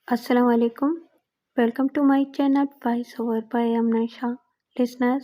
Assalamu alaikum. Welcome to my channel Voice Over by Amna Shah. Listeners,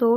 2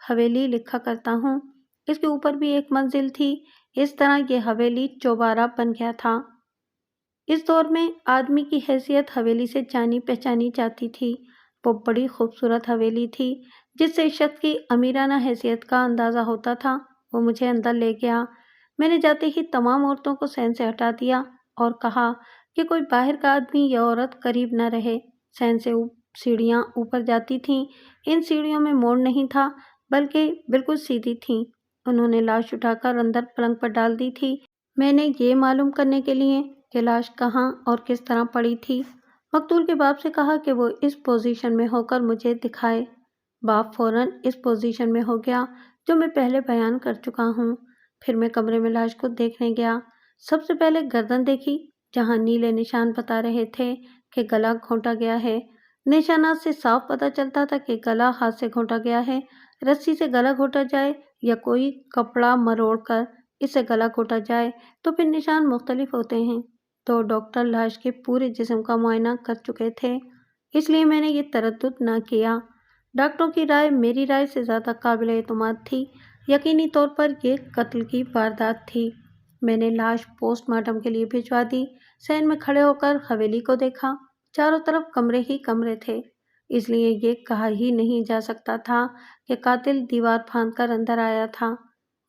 حویلی لکھا کرتا ہوں۔ اس کے اوپر بھی ایک منزل تھی۔ اس طرح یہ حویلی چوبارہ بن گیا تھا۔ اس دور میں آدمی کی حیثیت حویلی سے جانی پہچانی جاتی تھی۔ وہ بڑی خوبصورت حویلی تھی جس سے شخص کی امیرانہ حیثیت کا اندازہ ہوتا تھا۔ وہ مجھے اندر لے گیا۔ میں نے جاتے ہی تمام عورتوں کو صحن سے ہٹا دیا اور کہا کہ کوئی باہر کا آدمی یا عورت قریب نہ رہے۔ صحن سے سیڑھیاں اوپر جاتی تھیں۔ ان سیڑھیوں میں موڑ نہیں تھا بلکہ بالکل سیدھی تھیں۔ انہوں نے لاش اٹھا کر اندر پلنگ پر ڈال دی تھی۔ میں نے یہ معلوم کرنے کے لیے کہ لاش کہاں اور کس طرح پڑی تھی مقتول کے باپ سے کہا کہ وہ اس پوزیشن میں ہو کر مجھے دکھائے۔ باپ فوراً اس پوزیشن میں ہو گیا جو میں پہلے بیان کر چکا ہوں۔ پھر میں کمرے میں لاش کو دیکھنے گیا۔ سب سے پہلے گردن دیکھی جہاں نیلے نشان بتا رہے تھے کہ گلا گھونٹا گیا ہے۔ نشانات سے صاف پتہ چلتا تھا کہ گلا ہاتھ سے گھونٹا گیا ہے۔ رسی سے گلا گھونٹا جائے یا کوئی کپڑا مروڑ کر اس سے گلا گھونٹا جائے تو پھر نشان مختلف ہوتے ہیں۔ تو ڈاکٹر لاش کے پورے جسم کا معائنہ کر چکے تھے، اس لیے میں نے یہ تردد نہ کیا۔ ڈاکٹروں کی رائے میری رائے سے زیادہ قابل اعتماد تھی۔ یقینی طور پر یہ قتل کی واردات تھی۔ میں نے لاش پوسٹ مارٹم کے لیے بھجوا دی۔ صحن میں کھڑے ہو کر حویلی کو دیکھا۔ چاروں طرف کمرے ہی کمرے تھے، اس لیے یہ کہا ہی نہیں جا سکتا تھا کہ قاتل دیوار پھاند کر اندر آیا تھا۔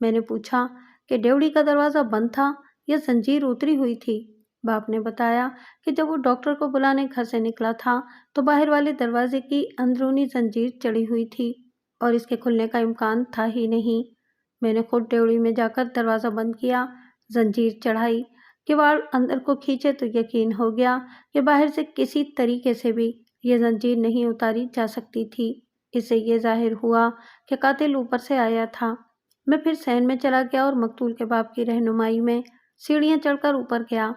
میں نے پوچھا کہ ڈیوڑی کا دروازہ بند تھا یا زنجیر اتری ہوئی تھی؟ باپ نے بتایا کہ جب وہ ڈاکٹر کو بلانے گھر سے نکلا تھا تو باہر والے دروازے کی اندرونی زنجیر چڑھی ہوئی تھی اور اس کے کھلنے کا امکان تھا ہی نہیں۔ میں نے خود ڈیوڑی میں جا کر دروازہ بند کیا، زنجیر چڑھائی، کیواڑ اندر کو کھینچے تو یقین ہو گیا کہ باہر سے کسی طریقے سے بھی یہ زنجیر نہیں اتاری جا سکتی تھی۔ اس سے یہ ظاہر ہوا کہ قاتل اوپر سے آیا تھا۔ میں پھر صحن میں چلا گیا اور مقتول کے باپ کی رہنمائی میں سیڑھیاں چڑھ کر اوپر گیا۔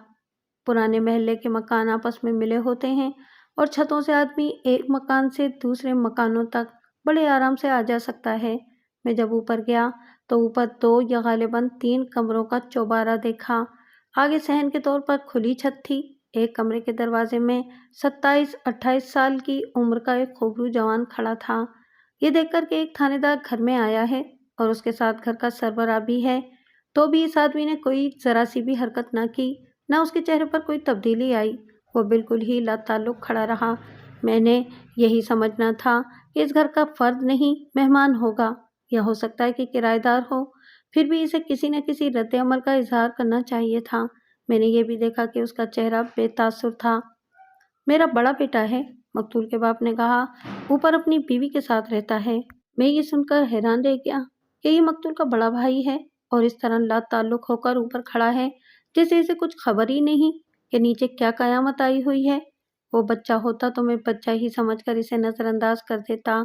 پرانے محلے کے مکان آپس میں ملے ہوتے ہیں اور چھتوں سے آدمی ایک مکان سے دوسرے مکانوں تک بڑے آرام سے آ جا سکتا ہے۔ میں جب اوپر گیا تو اوپر 2 یا غالباً 3 کمروں کا چوبارہ دیکھا۔ آگے صحن کے طور پر کھلی چھت تھی۔ ایک کمرے کے دروازے میں 27-28 سال کی عمر کا ایک خوبرو جوان کھڑا تھا۔ یہ دیکھ کر کہ ایک تھانے دار گھر میں آیا ہے اور اس کے ساتھ گھر کا سربراہ بھی ہے، تو بھی اس آدمی نے کوئی ذرا سی بھی حرکت نہ کی، نہ اس کے چہرے پر کوئی تبدیلی آئی۔ وہ بالکل ہی لا تعلق کھڑا رہا۔ میں نے یہی سمجھنا تھا کہ اس گھر کا فرد نہیں مہمان ہوگا، یا ہو سکتا ہے کہ کرایہ دار ہو، پھر بھی اسے کسی نہ کسی رد عمل کا اظہار کرنا چاہیے تھا۔ میں نے یہ بھی دیکھا کہ اس کا چہرہ بے تاثر تھا۔ میرا بڑا بیٹا ہے، مقتول کے باپ نے کہا، اوپر اپنی بیوی کے ساتھ رہتا ہے۔ میں یہ سن کر حیران رہ گیا کہ یہ مقتول کا بڑا بھائی ہے اور اس طرح لا تعلق ہو کر اوپر کھڑا ہے جیسے اسے کچھ خبر ہی نہیں کہ نیچے کیا قیامت آئی ہوئی ہے۔ وہ بچہ ہوتا تو میں بچہ ہی سمجھ کر اسے نظر انداز کر دیتا،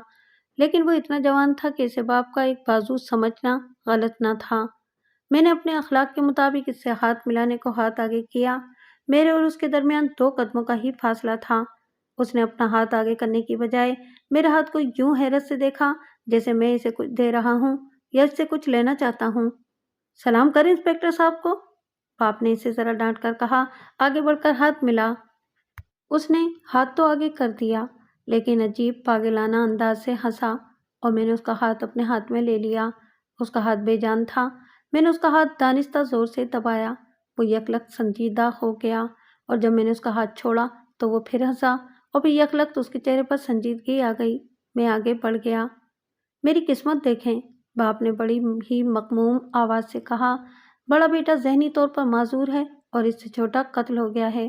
لیکن وہ اتنا جوان تھا کہ اسے باپ کا ایک بازو سمجھنا غلط نہ تھا۔ میں نے اپنے اخلاق کے مطابق اس سے ہاتھ ملانے کو ہاتھ آگے کیا۔ میرے اور اس کے درمیان 2 قدموں کا ہی فاصلہ تھا۔ اس نے اپنا ہاتھ آگے کرنے کی بجائے میرے ہاتھ کو یوں حیرت سے دیکھا جیسے میں اسے کچھ دے رہا ہوں یا اس سے کچھ لینا چاہتا ہوں۔ سلام کریں انسپکٹر صاحب کو، باپ نے اسے ذرا ڈانٹ کر کہا۔ آگے بڑھ کر ہاتھ ملا۔ اس نے ہاتھ تو آگے کر دیا لیکن عجیب پاگلانہ انداز سے ہنسا اور میں نے اس کا ہاتھ اپنے ہاتھ میں لے لیا۔ اس کا ہاتھ بے جان تھا۔ میں نے اس کا ہاتھ دانستہ زور سے دبایا۔ وہ یکلخت سنجیدہ ہو گیا اور جب میں نے اس کا ہاتھ چھوڑا تو وہ پھر ہنسا اور پھر یکلخت اس کے چہرے پر سنجیدگی آ گئی۔ میں آگے بڑھ گیا۔ میری قسمت دیکھیں، باپ نے بڑی ہی مغموم آواز سے کہا، بڑا بیٹا ذہنی طور پر معذور ہے اور اس سے چھوٹا قتل ہو گیا ہے۔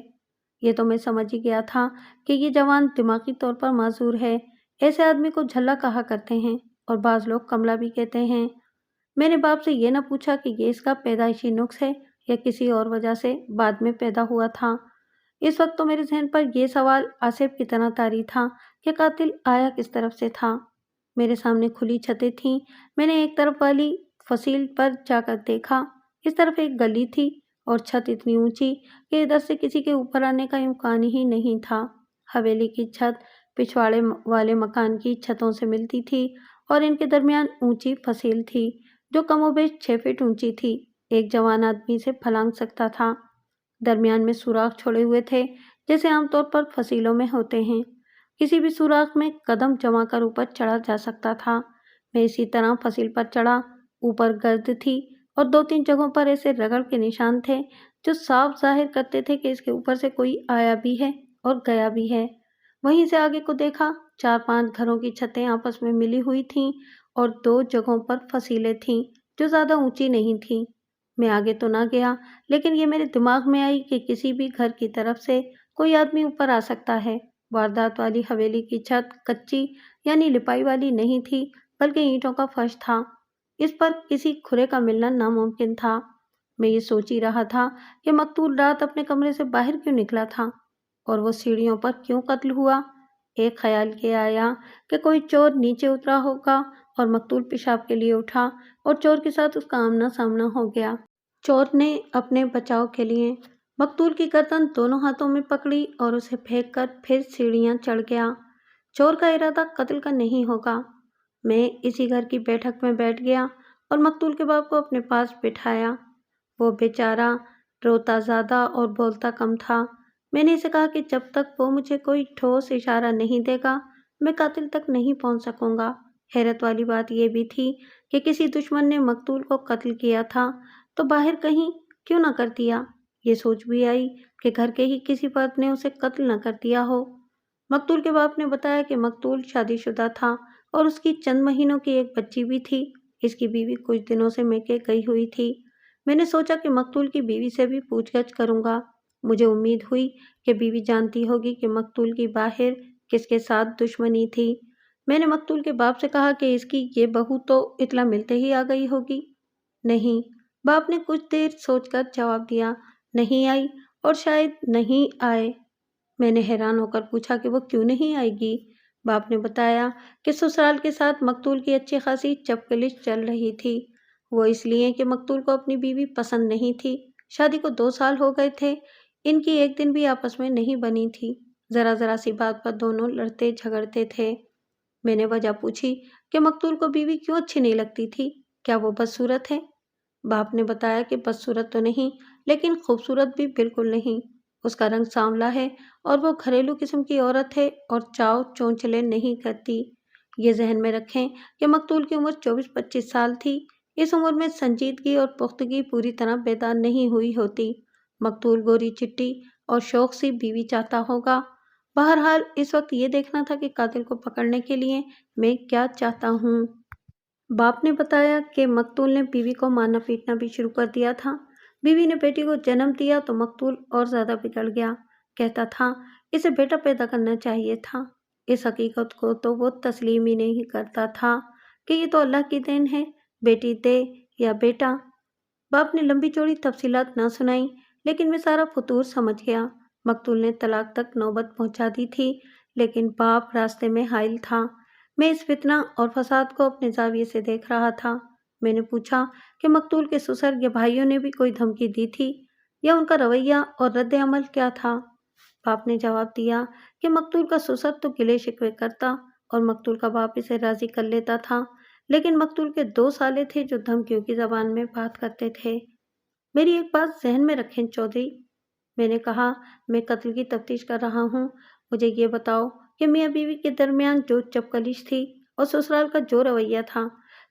یہ تو میں سمجھ ہی گیا تھا کہ یہ جوان دماغی طور پر معذور ہے۔ ایسے آدمی کو جھلا کہا کرتے ہیں اور بعض لوگ کملا بھی کہتے ہیں۔ میں نے باپ سے یہ نہ پوچھا کہ یہ اس کا پیدائشی نقص ہے یا کسی اور وجہ سے بعد میں پیدا ہوا تھا۔ اس وقت تو میرے ذہن پر یہ سوال آصف کی طرح طاری تھا کہ قاتل آیا کس طرف سے تھا۔ میرے سامنے کھلی چھتیں تھیں۔ میں نے ایک طرف والی فصیل پر جا کر دیکھا۔ اس طرف ایک گلی تھی اور چھت اتنی اونچی کہ ادھر سے کسی کے اوپر آنے کا امکان ہی نہیں تھا۔ حویلی کی چھت پچھواڑے والے مکان کی چھتوں سے ملتی تھی اور ان کے درمیان اونچی فصیل تھی جو کم و بیش 6 فٹ اونچی تھی۔ ایک جوان آدمی سے پھلانگ سکتا تھا۔ درمیان میں سوراخ چھوڑے ہوئے تھے جیسے عام طور پر فصیلوں میں ہوتے ہیں۔ کسی بھی سوراخ میں قدم جما کر اوپر چڑھا جا سکتا تھا۔ میں اسی طرح فصل پر چڑھا۔ اوپر گرد تھی اور 2-3 جگہوں پر ایسے رگڑ کے نشان تھے جو صاف ظاہر کرتے تھے کہ اس کے اوپر سے کوئی آیا بھی ہے اور گیا بھی ہے۔ وہیں سے آگے کو دیکھا، 4-5 گھروں کی چھتیں آپس میں ملی ہوئی تھیں اور 2 جگہوں پر فصیلیں تھیں جو زیادہ اونچی نہیں تھیں۔ میں آگے تو نہ گیا، لیکن یہ میرے دماغ میں آئی کہ کسی بھی گھر کی طرف سے کوئی آدمی اوپر آ سکتا ہے۔ واردات والی حویلی کی چھت کچی یعنی لپائی والی نہیں تھی، بلکہ اینٹوں کا فرش تھا۔ اس پر کسی کھرے کا ملنا ناممکن تھا۔ میں یہ سوچ ہی رہا تھا کہ مقتول رات اپنے کمرے سے باہر کیوں نکلا تھا اور وہ سیڑھیوں پر کیوں قتل ہوا۔ ایک خیال یہ آیا کہ کوئی چور نیچے اترا ہوگا اور مقتول پیشاب کے لیے اٹھا اور چور کے ساتھ اس کا آمنا سامنا ہو گیا۔ چور نے اپنے بچاؤ کے لیے مقتول کی گردن دونوں ہاتھوں میں پکڑی اور اسے پھینک کر پھر سیڑھیاں چڑھ گیا۔ چور کا ارادہ قتل کا نہیں ہوگا۔ میں اسی گھر کی بیٹھک میں بیٹھ گیا اور مقتول کے باپ کو اپنے پاس بٹھایا۔ وہ بیچارہ روتا زیادہ اور بولتا کم تھا۔ میں نے اسے کہا کہ جب تک وہ مجھے کوئی ٹھوس اشارہ نہیں دے گا میں قاتل تک نہیں پہنچ سکوں گا۔ حیرت والی بات یہ بھی تھی کہ کسی دشمن نے مقتول کو قتل کیا تھا تو باہر کہیں کیوں نہ کر دیا۔ یہ سوچ بھی آئی کہ گھر کے ہی کسی فرد نے اسے قتل نہ کر دیا ہو۔ مقتول کے باپ نے بتایا کہ مقتول شادی شدہ تھا اور اس کی چند مہینوں کی ایک بچی بھی تھی۔ اس کی بیوی کچھ دنوں سے میکے گئی ہوئی تھی۔ میں نے سوچا کہ مقتول کی بیوی سے بھی پوچھ گچھ کروں گا۔ مجھے امید ہوئی کہ بیوی جانتی ہوگی کہ مقتول کی باہر کس کے ساتھ دشمنی تھی۔ میں نے مقتول کے باپ سے کہا کہ اس کی یہ بہو تو اطلاع ملتے ہی آ گئی ہوگی۔ نہیں، باپ نے کچھ دیر سوچ کر جواب دیا، نہیں آئی اور شاید نہیں آئے۔ میں نے حیران ہو کر پوچھا کہ وہ کیوں نہیں آئے گی؟ باپ نے بتایا کہ سسرال کے ساتھ مقتول کی اچھی خاصی چپکلش چل رہی تھی۔ وہ اس لیے کہ مقتول کو اپنی بیوی پسند نہیں تھی۔ شادی کو 2 سال ہو گئے تھے، ان کی ایک دن بھی آپس میں نہیں بنی تھی۔ ذرا سی بات پر دونوں لڑتے جھگڑتے تھے۔ میں نے وجہ پوچھی کہ مقتول کو بیوی کیوں اچھی نہیں لگتی تھی، کیا وہ بدصورت ہے؟ باپ نے بتایا کہ بدصورت تو نہیں، لیکن خوبصورت بھی بالکل نہیں۔ اس کا رنگ سانولا ہے اور وہ گھریلو قسم کی عورت ہے اور چاؤ چونچلے نہیں کرتی۔ یہ ذہن میں رکھیں کہ مقتول کی عمر 24-25 سال تھی۔ اس عمر میں سنجیدگی اور پختگی پوری طرح بیدار نہیں ہوئی ہوتی۔ مقتول گوری چٹی اور شوق سی بیوی چاہتا ہوگا۔ بہرحال اس وقت یہ دیکھنا تھا کہ قاتل کو پکڑنے کے لیے میں کیا چاہتا ہوں۔ باپ نے بتایا کہ مقتول نے بیوی کو مارنا پیٹنا بھی شروع کر دیا تھا۔ بیوی نے بیٹی کو جنم دیا تو مقتول اور زیادہ بگڑ گیا۔ کہتا تھا اسے بیٹا پیدا کرنا چاہیے تھا۔ اس حقیقت کو تو وہ تسلیم ہی نہیں کرتا تھا کہ یہ تو اللہ کی دین ہے، بیٹی دے یا بیٹا۔ باپ نے لمبی چوڑی تفصیلات نہ سنائی، لیکن میں سارا فطور سمجھ گیا۔ مقتول نے طلاق تک نوبت پہنچا دی تھی، لیکن باپ راستے میں حائل تھا۔ میں اس فتنہ اور فساد کو اپنے زاویے سے دیکھ رہا تھا۔ میں نے پوچھا کہ مقتول کے سسر یا بھائیوں نے بھی کوئی دھمکی دی تھی یا ان کا رویہ اور رد عمل کیا تھا؟ باپ نے جواب دیا کہ مقتول کا سسر تو گلے شکوے کرتا اور مقتول کا باپ اسے راضی کر لیتا تھا، لیکن مقتول کے 2 سالے تھے جو دھمکیوں کی زبان میں بات کرتے تھے۔ میری ایک بات ذہن میں رکھیں چودھری، میں نے کہا، میں قتل کی تفتیش کر رہا ہوں۔ مجھے یہ بتاؤ کہ میاں بیوی کے درمیان جو چپکلش تھی اور سسرال کا جو رویہ تھا،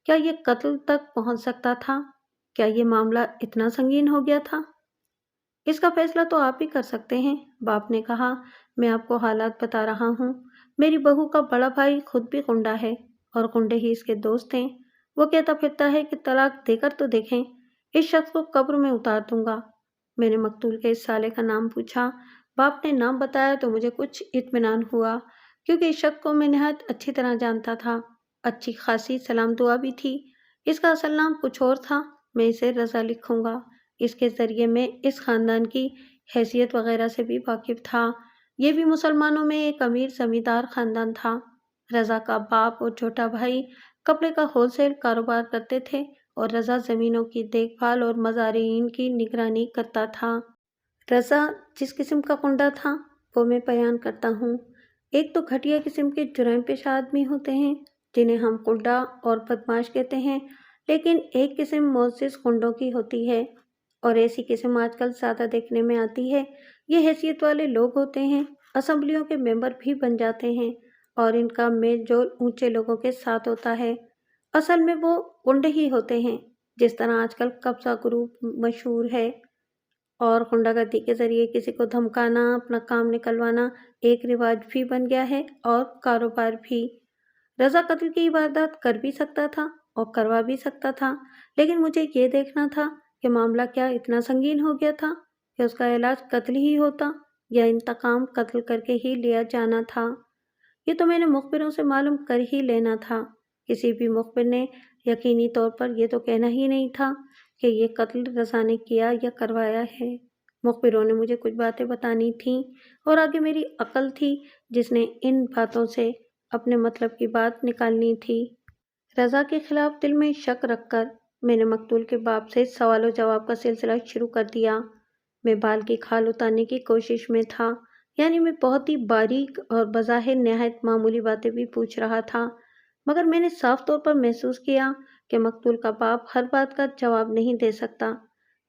کیا یہ قتل تک پہنچ سکتا تھا؟ کیا یہ معاملہ اتنا سنگین ہو گیا تھا؟ اس کا فیصلہ تو آپ ہی کر سکتے ہیں، باپ نے کہا۔ میں آپ کو حالات بتا رہا ہوں۔ میری بہو کا بڑا بھائی خود بھی غنڈہ ہے اور غنڈے ہی اس کے دوست ہیں۔ وہ کہتا پھرتا ہے کہ طلاق دے کر تو دیکھیں، اس شخص کو قبر میں اتار دوں گا۔ میں نے مقتول کے اس سالے کا نام پوچھا۔ باپ نے نام بتایا تو مجھے کچھ اطمینان ہوا، کیونکہ اس شخص کو میں نہایت اچھی طرح جانتا تھا۔ اچھی خاصی سلام دعا بھی تھی۔ اس کا اصل نام کچھ اور تھا، میں اسے رضا لکھوں گا۔ اس کے ذریعے میں اس خاندان کی حیثیت وغیرہ سے بھی واقف تھا۔ یہ بھی مسلمانوں میں ایک امیر زمیندار خاندان تھا۔ رضا کا باپ اور چھوٹا بھائی کپڑے کا ہول سیل کاروبار کرتے تھے اور رضا زمینوں کی دیکھ بھال اور مزارعین کی نگرانی کرتا تھا۔ رضا جس قسم کا غنڈہ تھا وہ میں بیان کرتا ہوں۔ ایک تو گھٹیا قسم کے جرائم پیشہ آدمی ہوتے ہیں جنہیں ہم غنڈہ اور بدماش کہتے ہیں، لیکن ایک قسم معزز غنڈوں کی ہوتی ہے، اور ایسی قسم آج کل زیادہ دیکھنے میں آتی ہے۔ یہ حیثیت والے لوگ ہوتے ہیں، اسمبلیوں کے ممبر بھی بن جاتے ہیں اور ان کا میل جول اونچے لوگوں کے ساتھ ہوتا ہے۔ اصل میں وہ گنڈے ہی ہوتے ہیں، جس طرح آج کل قبضہ گروپ مشہور ہے اور غنڈہ گردی کے ذریعے کسی کو دھمکانا، اپنا کام نکلوانا ایک رواج بھی بن گیا ہے اور کاروبار بھی۔ رضا قتل کی واردات کر بھی سکتا تھا اور کروا بھی سکتا تھا، لیکن مجھے یہ دیکھنا تھا کہ معاملہ کیا اتنا سنگین ہو گیا تھا کہ اس کا علاج قتل ہی ہوتا یا انتقام قتل کر کے ہی لیا جانا تھا۔ یہ تو میں نے مخبروں سے معلوم کر ہی لینا تھا۔ کسی بھی مخبر نے یقینی طور پر یہ تو کہنا ہی نہیں تھا کہ یہ قتل رضا نے کیا یا کروایا ہے۔ مخبروں نے مجھے کچھ باتیں بتانی تھیں اور آگے میری عقل تھی جس نے ان باتوں سے اپنے مطلب کی بات نکالنی تھی۔ رضا کے خلاف دل میں شک رکھ کر میں نے مقتول کے باپ سے سوال و جواب کا سلسلہ شروع کر دیا۔ میں بال کی کھال اتارنے کی کوشش میں تھا، یعنی میں بہت ہی باریک اور بظاہر نہایت معمولی باتیں بھی پوچھ رہا تھا، مگر میں نے صاف طور پر محسوس کیا کہ مقتول کا باپ ہر بات کا جواب نہیں دے سکتا،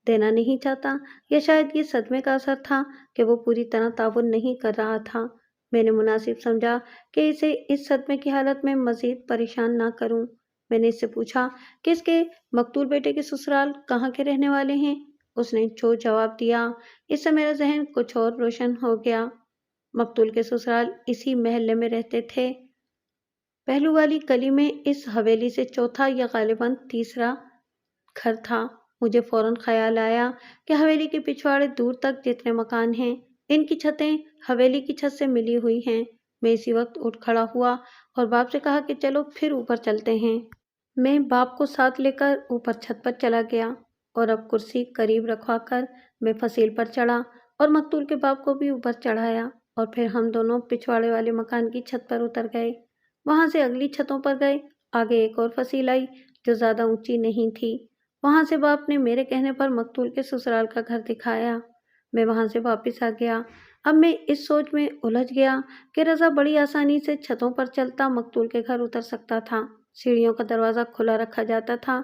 دینا نہیں چاہتا، یا شاید یہ صدمے کا اثر تھا کہ وہ پوری طرح تعاون نہیں کر رہا تھا۔ میں نے مناسب سمجھا کہ اسے اس صدمے کی حالت میں مزید پریشان نہ کروں۔ میں نے اس سے پوچھا کہ اس کے مقتول بیٹے کے سسرال کہاں کے رہنے والے ہیں؟ اس نے جو جواب دیا اس سے میرا ذہن کچھ اور روشن ہو گیا۔ مقتول کے سسرال اسی محلے میں رہتے تھے، پہلو والی گلی میں، اس حویلی سے چوتھا یا غالباً تیسرا گھر تھا۔ مجھے فوراً خیال آیا کہ حویلی کے پچھواڑے دور تک جتنے مکان ہیں ان کی چھتیں حویلی کی چھت سے ملی ہوئی ہیں۔ میں اسی وقت اٹھ کھڑا ہوا اور باپ سے کہا کہ چلو پھر اوپر چلتے ہیں۔ میں باپ کو ساتھ لے کر اوپر چھت پر چلا گیا اور اب کرسی قریب رکھوا کر میں فصیل پر چڑھا اور مقتول کے باپ کو بھی اوپر چڑھایا اور پھر ہم دونوں پچھواڑے والے مکان کی چھت پر اتر گئے۔ وہاں سے اگلی چھتوں پر گئے، آگے ایک اور فصیل آئی جو زیادہ اونچی نہیں تھی۔ وہاں سے باپ نے میرے کہنے پر مقتول کے سسرال کا گھر دکھایا۔ میں وہاں سے واپس آ گیا۔ اب میں اس سوچ میں الجھ گیا کہ رضا بڑی آسانی سے چھتوں پر چلتا مقتول کے گھر اتر سکتا تھا۔ سیڑھیوں کا دروازہ کھلا رکھا جاتا تھا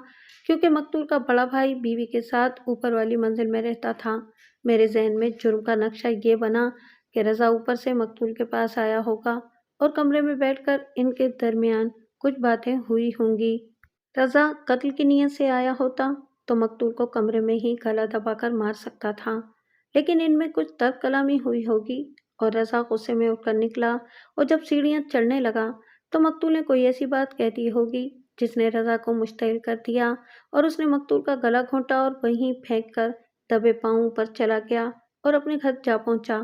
کیونکہ مقتول کا بڑا بھائی بیوی کے ساتھ اوپر والی منزل میں رہتا تھا۔ میرے ذہن میں جرم کا نقشہ یہ بنا کہ رضا اوپر سے مقتول کے پاس آیا ہوگا اور کمرے میں بیٹھ کر ان کے درمیان کچھ باتیں ہوئی ہوں گی۔ رضا قتل کی نیت سے آیا ہوتا تو مقتول کو کمرے میں ہی گلا دبا کر مار سکتا تھا، لیکن ان میں کچھ ترک کلامی ہوئی ہوگی اور رضا غصے میں اٹھ کر نکلا اور جب سیڑھیاں چڑھنے لگا تو مقتول نے کوئی ایسی بات کہہ دی ہوگی جس نے رضا کو مشتعل کر دیا اور اس نے مقتول کا گلا گھونٹا اور وہیں پھینک کر دبے پاؤں پر چلا گیا اور اپنے گھر جا پہنچا۔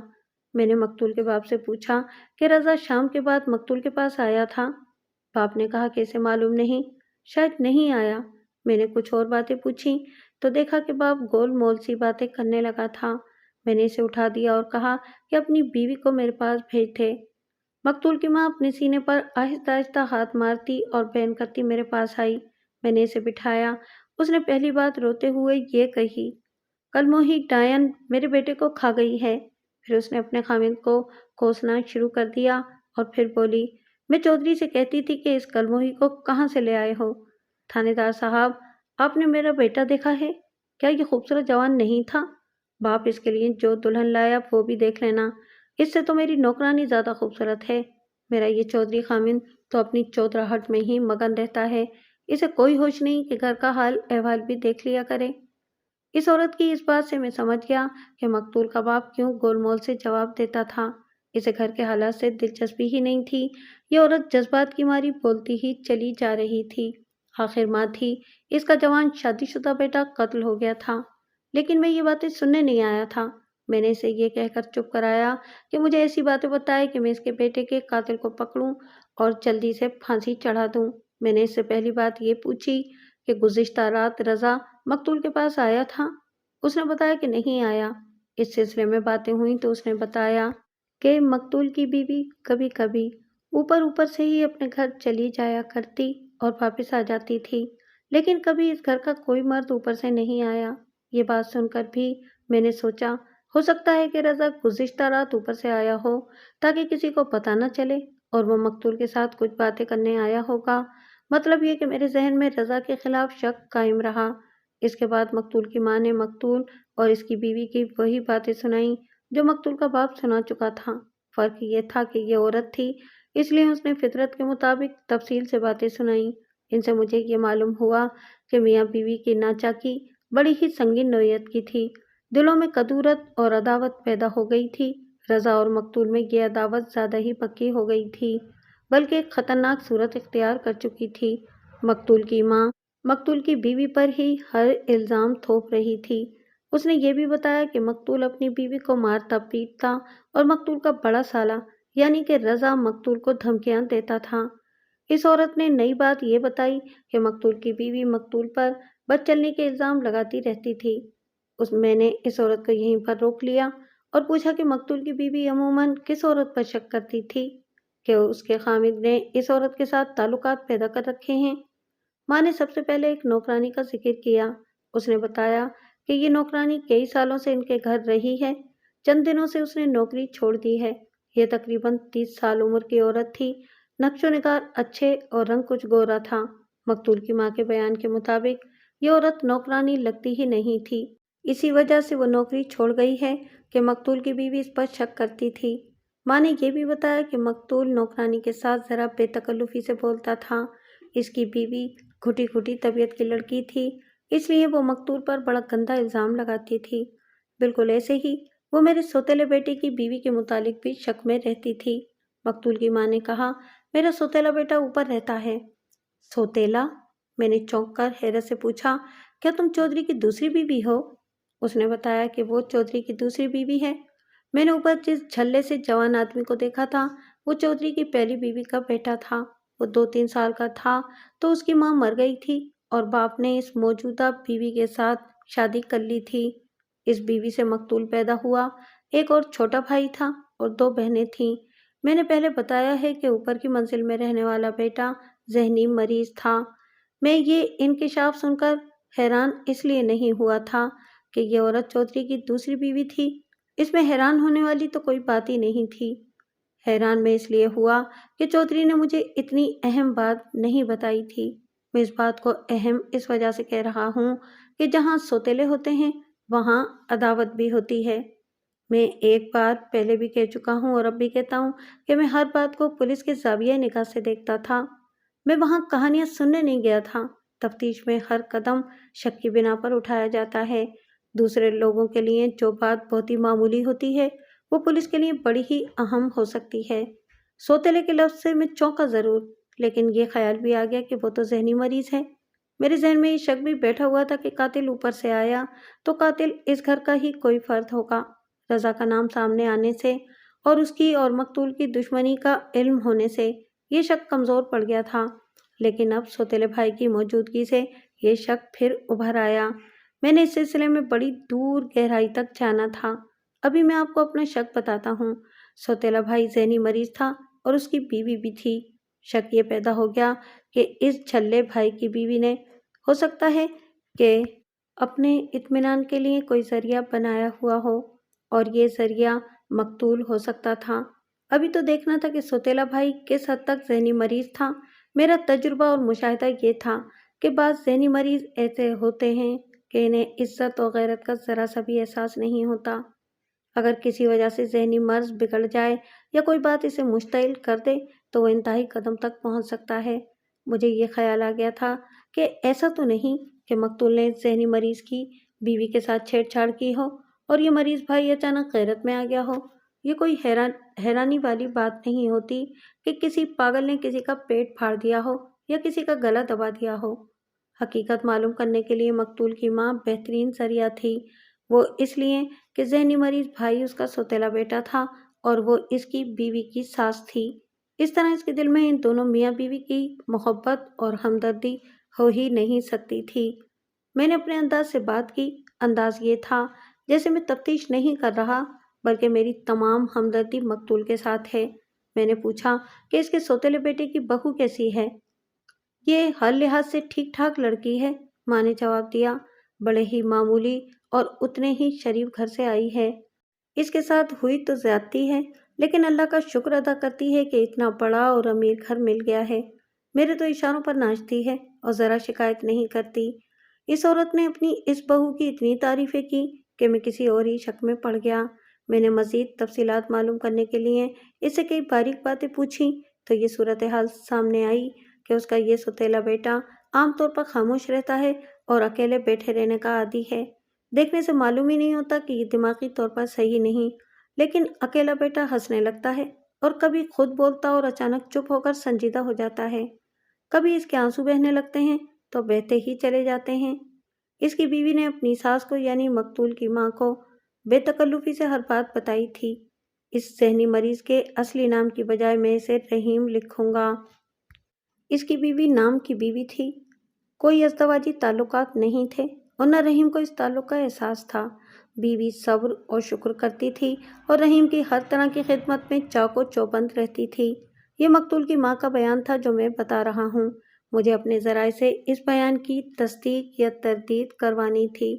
میں نے مقتول کے باپ سے پوچھا کہ رضا شام کے بعد مقتول کے پاس آیا تھا؟ باپ نے کہا کہ اسے معلوم نہیں، شاید نہیں آیا۔ میں نے کچھ اور باتیں پوچھی تو دیکھا کہ باپ گول مول سی باتیں کرنے لگا تھا۔ میں نے اسے اٹھا دیا اور کہا کہ اپنی بیوی کو میرے پاس بھیج دے۔ مقتول کی ماں اپنے سینے پر آہستہ آہستہ ہاتھ مارتی اور بین کرتی میرے پاس آئی۔ میں نے اسے بٹھایا۔ اس نے پہلی بات روتے ہوئے یہ کہی، کل موہی ڈائن میرے بیٹے کو کھا گئی ہے۔ پھر اس نے اپنے خاوند کو کوسنا شروع کر دیا اور پھر بولی، میں چودھری سے کہتی تھی کہ اس کلموہی کو کہاں سے لے آئے ہو؟ تھانے دار صاحب، آپ نے میرا بیٹا دیکھا ہے؟ کیا یہ خوبصورت جوان نہیں تھا؟ باپ، اس کے لیے جو دلہن لایا وہ بھی دیکھ لینا، اس سے تو میری نوکرانی زیادہ خوبصورت ہے۔ میرا یہ چودھری خاوند تو اپنی چودراہٹ میں ہی مگن رہتا ہے، اسے کوئی ہوش نہیں کہ گھر کا حال احوال بھی دیکھ لیا کرے۔ اس عورت کی اس بات سے میں سمجھ گیا کہ مقتول کا باپ کیوں گول مول سے جواب دیتا تھا۔ اسے گھر کے حالات سے دلچسپی ہی نہیں تھی۔ یہ عورت جذبات کی ماری بولتی ہی چلی جا رہی تھی۔ آخر ماں تھی، اس کا جوان شادی شدہ بیٹا قتل ہو گیا تھا، لیکن میں یہ باتیں سننے نہیں آیا تھا۔ میں نے اسے یہ کہہ کر چپ کرایا کہ مجھے ایسی باتیں بتائے کہ میں اس کے بیٹے کے قاتل کو پکڑوں اور جلدی سے پھانسی چڑھا دوں۔ میں نے اس سے پہلی بات یہ پوچھی کہ گزشتہ رات رضا مقتول کے پاس آیا تھا؟ اس نے بتایا کہ نہیں آیا۔ اس سلسلے میں باتیں ہوئیں تو اس نے بتایا کہ مقتول کی بیوی کبھی کبھی اوپر سے ہی اپنے گھر چلی جایا کرتی اور واپس آ جاتی تھی، لیکن کبھی اس گھر کا کوئی مرد اوپر سے نہیں آیا۔ یہ بات سن کر بھی میں نے سوچا ہو سکتا ہے کہ رضا گزشتہ رات اوپر سے آیا ہو تاکہ کسی کو پتہ نہ چلے اور وہ مقتول کے ساتھ کچھ باتیں کرنے آیا ہوگا۔ مطلب یہ کہ میرے ذہن میں رضا کے خلاف شک قائم رہا۔ اس کے بعد مقتول کی ماں نے مقتول اور اس کی بیوی کی وہی باتیں سنائیں جو مقتول کا باپ سنا چکا تھا۔ فرق یہ تھا کہ یہ عورت تھی، اس لیے اس نے فطرت کے مطابق تفصیل سے باتیں سنائیں۔ ان سے مجھے یہ معلوم ہوا کہ میاں بیوی کی ناچاکی بڑی ہی سنگین نوعیت کی تھی۔ دلوں میں کدورت اور عداوت پیدا ہو گئی تھی۔ رضا اور مقتول میں یہ عداوت زیادہ ہی پکی ہو گئی تھی، بلکہ ایک خطرناک صورت اختیار کر چکی تھی۔ مقتول کی ماں مقتول کی بیوی پر ہی ہر الزام تھوپ رہی تھی۔ اس نے یہ بھی بتایا کہ مقتول اپنی بیوی کو مارتا پیٹتا اور مقتول کا بڑا سالا یعنی کہ رضا مقتول کو دھمکیاں دیتا تھا۔ اس عورت نے نئی بات یہ بتائی کہ مقتول کی بیوی مقتول پر بد چلنے کے الزام لگاتی رہتی تھی۔ میں نے اس عورت کو یہیں پر روک لیا اور پوچھا کہ مقتول کی بیوی عموماً کس عورت پر شک کرتی تھی، کہ اس کے خامد نے اس عورت کے ساتھ تعلقات پیدا کر رکھے ہیں۔ ماں نے سب سے پہلے ایک نوکرانی کا ذکر کیا۔ اس نے بتایا کہ یہ نوکرانی کئی سالوں سے ان کے گھر رہی ہے، چند دنوں سے اس نے نوکری چھوڑ دی ہے۔ یہ تقریباً 30 سال عمر کی عورت تھی، نقش و نگار اچھے اور رنگ کچھ گورا تھا۔ مقتول کی ماں کے بیان کے مطابق یہ عورت نوکرانی لگتی ہی نہیں تھی، اسی وجہ سے وہ نوکری چھوڑ گئی ہے کہ مقتول کی بیوی اس پر شک کرتی تھی۔ ماں نے یہ بھی بتایا کہ مقتول نوکرانی کے ساتھ ذرا بے تکلفی سے بولتا تھا۔ اس کی بیوی گھٹی گھٹی طبیعت کی لڑکی تھی، اس لیے وہ مقتول پر بڑا گندا الزام لگاتی تھی۔ بالکل ایسے ہی وہ میرے سوتیلے بیٹے کی بیوی کے متعلق بھی شک میں رہتی تھی۔ مقتول کی ماں نے کہا، میرا سوتیلا بیٹا اوپر رہتا ہے۔ سوتیلا؟ میں نے چونک کر حیرت سے پوچھا، کیا تم چودھری کی دوسری بیوی ہو؟ اس نے بتایا کہ وہ چودھری کی دوسری بیوی ہے۔ میں نے اوپر جس جھلے سے جوان آدمی کو دیکھا تھا وہ چودھری کی پہلی بیوی کا بیٹا تھا۔ وہ 2-3 سال کا تھا تو اس کی ماں مر گئی تھی اور باپ نے اس موجودہ بیوی کے ساتھ شادی کر لی تھی۔ اس بیوی سے مقتول پیدا ہوا، ایک اور چھوٹا بھائی تھا اور 2 بہنیں تھیں۔ میں نے پہلے بتایا ہے کہ اوپر کی منزل میں رہنے والا بیٹا ذہنی مریض تھا۔ میں یہ انکشاف سن کر حیران اس لیے نہیں ہوا تھا کہ یہ عورت چودھری کی دوسری بیوی تھی۔ اس میں حیران ہونے والی تو کوئی بات ہی نہیں تھی۔ حیران میں اس لیے ہوا کہ چودھری نے مجھے اتنی اہم بات نہیں بتائی تھی۔ میں اس بات کو اہم اس وجہ سے کہہ رہا ہوں کہ جہاں سوتیلے ہوتے ہیں وہاں عداوت بھی ہوتی ہے۔ میں ایک بار پہلے بھی کہہ چکا ہوں اور اب بھی کہتا ہوں کہ میں ہر بات کو پولیس کے زاویہ نگاہ سے دیکھتا تھا۔ میں وہاں کہانیاں سننے نہیں گیا تھا۔ تفتیش میں ہر قدم شک کی بنا پر اٹھایا جاتا ہے۔ دوسرے لوگوں کے لیے جو بات بہت ہی معمولی ہوتی ہے وہ پولیس کے لیے بڑی ہی اہم ہو سکتی ہے۔ سوتیلے کے لفظ سے میں چونکا ضرور، لیکن یہ خیال بھی آ گیا کہ وہ تو ذہنی مریض ہے۔ میرے ذہن میں یہ شک بھی بیٹھا ہوا تھا کہ قاتل اوپر سے آیا تو قاتل اس گھر کا ہی کوئی فرد ہوگا۔ رضا کا نام سامنے آنے سے اور اس کی اور مقتول کی دشمنی کا علم ہونے سے یہ شک کمزور پڑ گیا تھا، لیکن اب سوتیلے بھائی کی موجودگی سے یہ شک پھر ابھر آیا۔ میں نے اس سلسلے میں بڑی دور گہرائی تک جانا تھا۔ ابھی میں آپ کو اپنا شک بتاتا ہوں۔ سوتیلا بھائی ذہنی مریض تھا اور اس کی بیوی بھی تھی۔ شک یہ پیدا ہو گیا کہ اس جھلے بھائی کی بیوی نے ہو سکتا ہے کہ اپنے اطمینان کے لیے کوئی ذریعہ بنایا ہوا ہو اور یہ ذریعہ مقتول ہو سکتا تھا۔ ابھی تو دیکھنا تھا کہ سوتیلا بھائی کس حد تک ذہنی مریض تھا۔ میرا تجربہ اور مشاہدہ یہ تھا کہ بعض ذہنی مریض ایسے ہوتے ہیں کہ انہیں عزت و غیرت کا ذرا سا بھی احساس نہیں ہوتا۔ اگر کسی وجہ سے ذہنی مرض بگڑ جائے یا کوئی بات اسے مشتعل کر دے تو وہ انتہائی قدم تک پہنچ سکتا ہے۔ مجھے یہ خیال آ گیا تھا کہ ایسا تو نہیں کہ مقتول نے ذہنی مریض کی بیوی کے ساتھ چھیڑ چھاڑ کی ہو اور یہ مریض بھائی اچانک غیرت میں آ گیا ہو۔ یہ کوئی حیرانی والی بات نہیں ہوتی کہ کسی پاگل نے کسی کا پیٹ پھاڑ دیا ہو یا کسی کا گلا دبا دیا ہو۔ حقیقت معلوم کرنے کے لیے مقتول کی ماں بہترین ذریعہ تھی۔ وہ اس لیے کہ ذہنی مریض بھائی اس کا سوتیلا بیٹا تھا اور وہ اس کی بیوی کی ساس تھی۔ اس طرح اس کے دل میں ان دونوں میاں بیوی کی محبت اور ہمدردی ہو ہی نہیں سکتی تھی۔ میں نے اپنے انداز سے بات کی۔ انداز یہ تھا جیسے میں تفتیش نہیں کر رہا بلکہ میری تمام ہمدردی مقتول کے ساتھ ہے۔ میں نے پوچھا کہ اس کے سوتیلے بیٹے کی بہو کیسی ہے؟ یہ ہر لحاظ سے ٹھیک ٹھاک لڑکی ہے، ماں نے جواب دیا۔ بڑے ہی معمولی اور اتنے ہی شریف گھر سے آئی ہے۔ اس کے ساتھ ہوئی تو زیادتی ہے لیکن اللہ کا شکر ادا کرتی ہے کہ اتنا بڑا اور امیر گھر مل گیا ہے۔ میرے تو اشاروں پر ناچتی ہے اور ذرا شکایت نہیں کرتی۔ اس عورت نے اپنی اس بہو کی اتنی تعریفیں کی کہ میں کسی اور ہی شک میں پڑ گیا۔ میں نے مزید تفصیلات معلوم کرنے کے لیے اس سے کئی باریک باتیں پوچھیں تو یہ صورتحال سامنے آئی کہ اس کا یہ سوتیلا بیٹا عام طور پر خاموش رہتا ہے اور اکیلے بیٹھے رہنے کا عادی ہے۔ دیکھنے سے معلوم ہی نہیں ہوتا کہ یہ دماغی طور پر صحیح نہیں، لیکن اکیلا بیٹا ہنسنے لگتا ہے اور کبھی خود بولتا اور اچانک چپ ہو کر سنجیدہ ہو جاتا ہے۔ کبھی اس کے آنسو بہنے لگتے ہیں تو بہتے ہی چلے جاتے ہیں۔ اس کی بیوی نے اپنی ساس کو یعنی مقتول کی ماں کو بے تکلفی سے ہر بات بتائی تھی۔ اس ذہنی مریض کے اصلی نام کی بجائے میں اسے رحیم لکھوں گا۔ اس کی بیوی نام کی بیوی تھی، کوئی ازدواجی تعلقات نہیں تھے اور نہ رحیم کو اس تعلق کا احساس تھا۔ بیوی صبر اور شکر کرتی تھی اور رحیم کی ہر طرح کی خدمت میں چاق و چوبند رہتی تھی۔ یہ مقتول کی ماں کا بیان تھا جو میں بتا رہا ہوں۔ مجھے اپنے ذرائع سے اس بیان کی تصدیق یا تردید کروانی تھی۔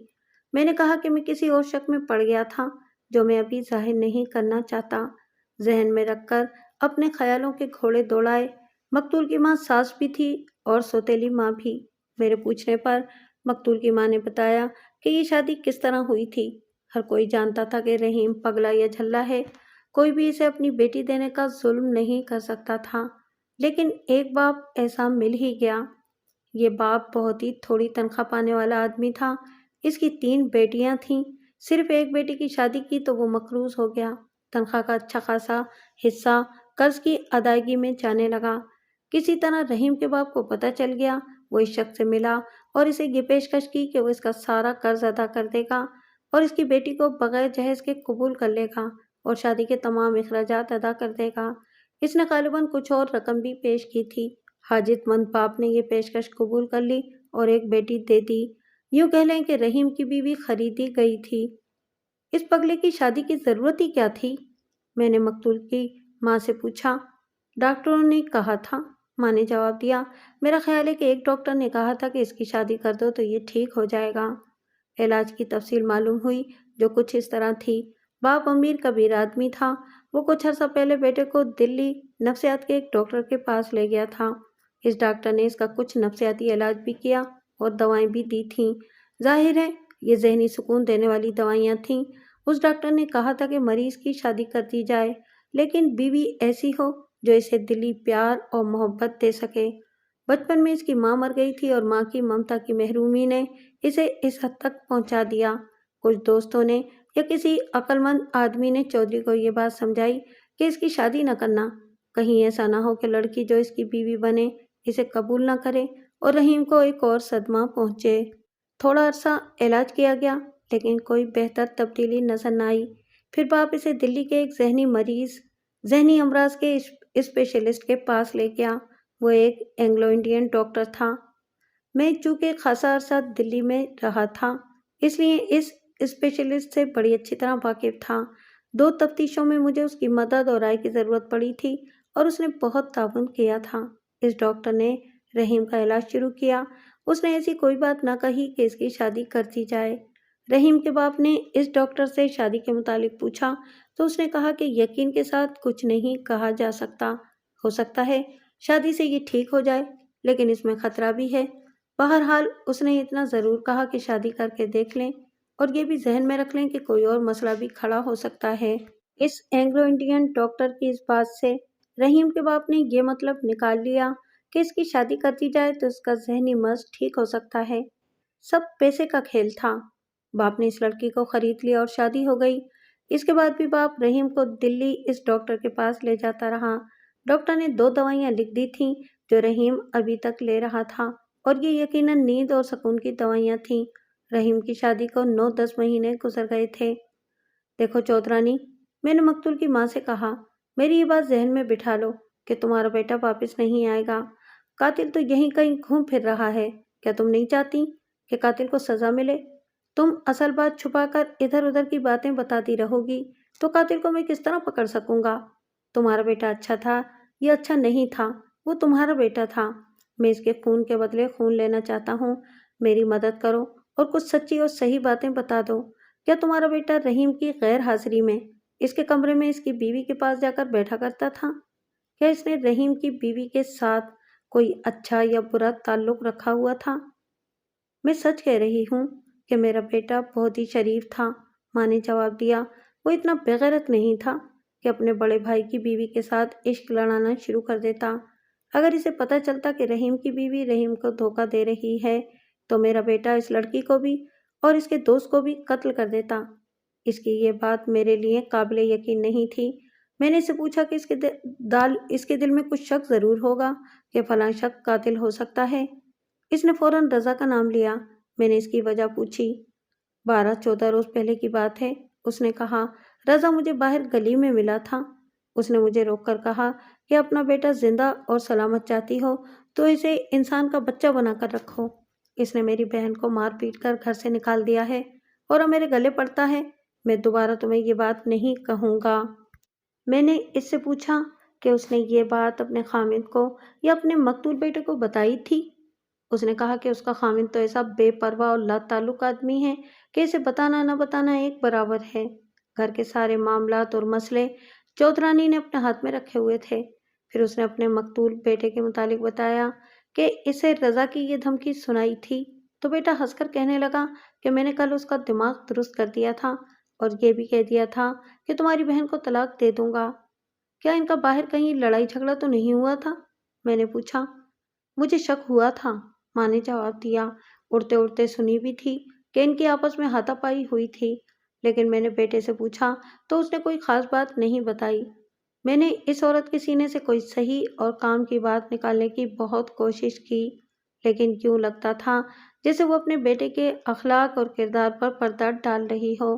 میں نے کہا کہ میں کسی اور شک میں پڑ گیا تھا جو میں ابھی ظاہر نہیں کرنا چاہتا۔ ذہن میں رکھ کر اپنے خیالوں کے گھوڑے دوڑائے۔ مقتول کی ماں ساس بھی تھی اور سوتیلی ماں بھی۔ میرے پوچھنے پر مقتول کی ماں نے بتایا کہ یہ شادی کس طرح ہوئی تھی۔ ہر کوئی جانتا تھا کہ رحیم پگلا یا جھلا ہے، کوئی بھی اسے اپنی بیٹی دینے کا ظلم نہیں کر سکتا تھا، لیکن ایک باپ ایسا مل ہی گیا۔ یہ باپ بہت ہی تھوڑی تنخواہ پانے والا آدمی تھا۔ اس کی 3 بیٹیاں تھیں، صرف ایک بیٹی کی شادی کی تو وہ مقروض ہو گیا۔ تنخواہ کا اچھا خاصا حصہ قرض کی ادائیگی میں جانے لگا۔ کسی طرح رحیم کے باپ کو پتہ چل گیا، وہ اس شخص سے ملا اور اسے یہ پیشکش کی کہ وہ اس کا سارا قرض ادا کر دے گا اور اس کی بیٹی کو بغیر جہیز کے قبول کر لے گا اور شادی کے تمام اخراجات ادا کر دے گا۔ اس نے غالباً کچھ اور رقم بھی پیش کی تھی۔ حاجت مند باپ نے یہ پیشکش قبول کر لی اور ایک بیٹی دے دی۔ یوں کہہ لیں کہ رحیم کی بیوی خریدی گئی تھی۔ اس پگلے کی شادی کی ضرورت ہی کیا تھی؟ میں نے مقتول کی ماں سے پوچھا۔ ڈاکٹروں نے کہا تھا، ماں نے جواب دیا۔ میرا خیال ہے کہ ایک ڈاکٹر نے کہا تھا کہ اس کی شادی کر دو تو یہ ٹھیک ہو جائے گا۔ علاج کی تفصیل معلوم ہوئی جو کچھ اس طرح تھی۔ باپ امیر کبیر آدمی تھا۔ وہ کچھ عرصہ پہلے بیٹے کو دلی نفسیات کے ایک ڈاکٹر کے پاس لے گیا تھا۔ اس ڈاکٹر نے اس کا کچھ نفسیاتی علاج بھی کیا اور دوائیں بھی دی تھیں۔ ظاہر ہے یہ ذہنی سکون دینے والی دوائیاں تھیں۔ اس ڈاکٹر نے کہا تھا کہ مریض کی شادی کر دی جائے، لیکن بیوی ایسی ہو جو اسے دلی پیار اور محبت دے سکے۔ بچپن میں اس کی ماں مر گئی تھی اور ماں کی ممتا کی محرومی نے اسے اس حد تک پہنچا دیا۔ کچھ دوستوں نے یا کسی عقل مند آدمی نے چودھری کو یہ بات سمجھائی کہ اس کی شادی نہ کرنا، کہیں ایسا نہ ہو کہ لڑکی جو اس کی بیوی بنے اسے قبول نہ کرے اور رحیم کو ایک اور صدمہ پہنچے۔ تھوڑا عرصہ علاج کیا گیا لیکن کوئی بہتر تبدیلی نظر نہ آئی۔ پھر باپ اسے دلی کے ایک ذہنی امراض کے اسپیشلسٹ کے پاس لے گیا۔ وہ ایک اینگلو انڈین ڈاکٹر تھا۔ میں چونکہ خاصا عرصہ دلی میں رہا تھا اس لیے اس اسپیشلسٹ سے بڑی اچھی طرح واقف تھا۔ 2 تفتیشوں میں مجھے اس کی مدد اور رائے کی ضرورت پڑی تھی اور اس نے بہت تعاون کیا تھا۔ اس ڈاکٹر نے رحیم کا علاج شروع کیا۔ اس نے ایسی کوئی بات نہ کہی کہ اس کی شادی کر دی جائے۔ رحیم کے باپ نے اس ڈاکٹر سے شادی کے متعلق پوچھا تو اس نے کہا کہ یقین کے ساتھ کچھ نہیں کہا جا سکتا، ہو سکتا ہے شادی سے یہ ٹھیک ہو جائے لیکن اس میں خطرہ بھی ہے۔ بہرحال اس نے اتنا ضرور کہا کہ شادی کر کے دیکھ لیں اور یہ بھی ذہن میں رکھ لیں کہ کوئی اور مسئلہ بھی کھڑا ہو سکتا ہے۔ اس اینگلو انڈین ڈاکٹر کی اس بات سے رحیم کے باپ نے یہ مطلب نکال لیا کہ اس کی شادی کر دی جائے تو اس کا ذہنی مرض ٹھیک ہو سکتا ہے۔ سب پیسے کا کھیل تھا۔ باپ نے اس لڑکی کو خرید لیا اور شادی ہو گئی۔ اس کے بعد بھی باپ رحیم کو دلی اس ڈاکٹر کے پاس لے جاتا رہا۔ ڈاکٹر نے 2 دوائیاں لکھ دی تھیں جو رحیم ابھی تک لے رہا تھا اور یہ یقیناً نیند اور سکون کی دوائیاں تھیں۔ رحیم کی شادی کو 9-10 مہینے گزر گئے تھے۔ دیکھو چودھرانی، میں نے مقتول کی ماں سے کہا، میری یہ بات ذہن میں بٹھا لو کہ تمہارا بیٹا واپس نہیں آئے گا۔ قاتل تو یہیں کہیں گھوم پھر رہا ہے۔ کیا تم نہیں چاہتی کہ قاتل کو سزا ملے؟ تم اصل بات چھپا کر ادھر ادھر کی باتیں بتاتی رہو گی تو قاتل کو میں کس طرح پکڑ سکوں گا؟ تمہارا بیٹا اچھا تھا یا اچھا نہیں تھا، وہ تمہارا بیٹا تھا۔ میں اس کے خون کے بدلے خون لینا چاہتا ہوں۔ میری مدد کرو اور کچھ سچی اور صحیح باتیں بتا دو۔ کیا تمہارا بیٹا رحیم کی غیر حاضری میں اس کے کمرے میں اس کی بیوی کے پاس جا کر بیٹھا کرتا تھا؟ کیا اس نے رحیم کی بیوی کے ساتھ کوئی اچھا یا برا تعلق رکھا ہوا تھا؟ میں سچ کہہ رہی ہوں کہ میرا بیٹا بہت ہی شریف تھا، ماں نے جواب دیا۔ وہ اتنا بے غیرت نہیں تھا کہ اپنے بڑے بھائی کی بیوی کے ساتھ عشق لڑانا شروع کر دیتا۔ اگر اسے پتہ چلتا کہ رحیم کی بیوی رحیم کو دھوکہ دے رہی ہے تو میرا بیٹا اس لڑکی کو بھی اور اس کے دوست کو بھی قتل کر دیتا۔ اس کی یہ بات میرے لیے قابل یقین نہیں تھی۔ میں نے اسے پوچھا کہ اس کے دل میں کچھ شک ضرور ہوگا کہ فلاں شخص قاتل ہو سکتا ہے۔ اس نے فوراً رضا کا نام لیا۔ میں نے اس کی وجہ پوچھی۔ 12-14 روز پہلے کی بات ہے، اس نے کہا۔ رضا مجھے باہر گلی میں ملا تھا۔ اس نے مجھے روک کر کہا کہ اپنا بیٹا زندہ اور سلامت چاہتی ہو تو اسے انسان کا بچہ بنا کر رکھو۔ اس نے میری بہن کو مار پیٹ کر گھر سے نکال دیا ہے اور اب میرے گلے پڑتا ہے۔ میں دوبارہ تمہیں یہ بات نہیں کہوں گا۔ میں نے اس سے پوچھا کہ اس نے یہ بات اپنے خامند کو یا اپنے مقتول بیٹے کو بتائی تھی۔ اس نے کہا کہ اس کا خامند تو ایسا بے پرواہ اور لا تعلق آدمی ہے کہ اسے بتانا نہ بتانا ایک برابر ہے۔ گھر کے سارے معاملات اور مسئلے چودھرانی نے اپنے ہاتھ میں رکھے ہوئے تھے۔ پھر اس نے اپنے مقتول بیٹے کے متعلق بتایا کہ اسے رضا کی یہ دھمکی سنائی تھی تو بیٹا ہنس کر کہنے لگا کہ میں نے کل اس کا دماغ درست کر دیا تھا اور یہ بھی کہہ دیا تھا کہ تمہاری بہن کو طلاق دے دوں گا۔ کیا ان کا باہر کہیں لڑائی جھگڑا تو نہیں ہوا تھا؟ میں نے پوچھا۔ مجھے شک ہوا تھا، ماں نے جواب دیا۔ اڑتے اڑتے سنی بھی تھی کہ ان کی آپس میں ہاتھا پائی ہوئی تھی، لیکن میں نے بیٹے سے پوچھا تو اس نے کوئی خاص بات نہیں بتائی۔ میں نے اس عورت کے سینے سے کوئی صحیح اور کام کی بات نکالنے کی بہت کوشش کی، لیکن کیوں لگتا تھا جیسے وہ اپنے بیٹے کے اخلاق اور کردار پر پردہ ڈال رہی ہو۔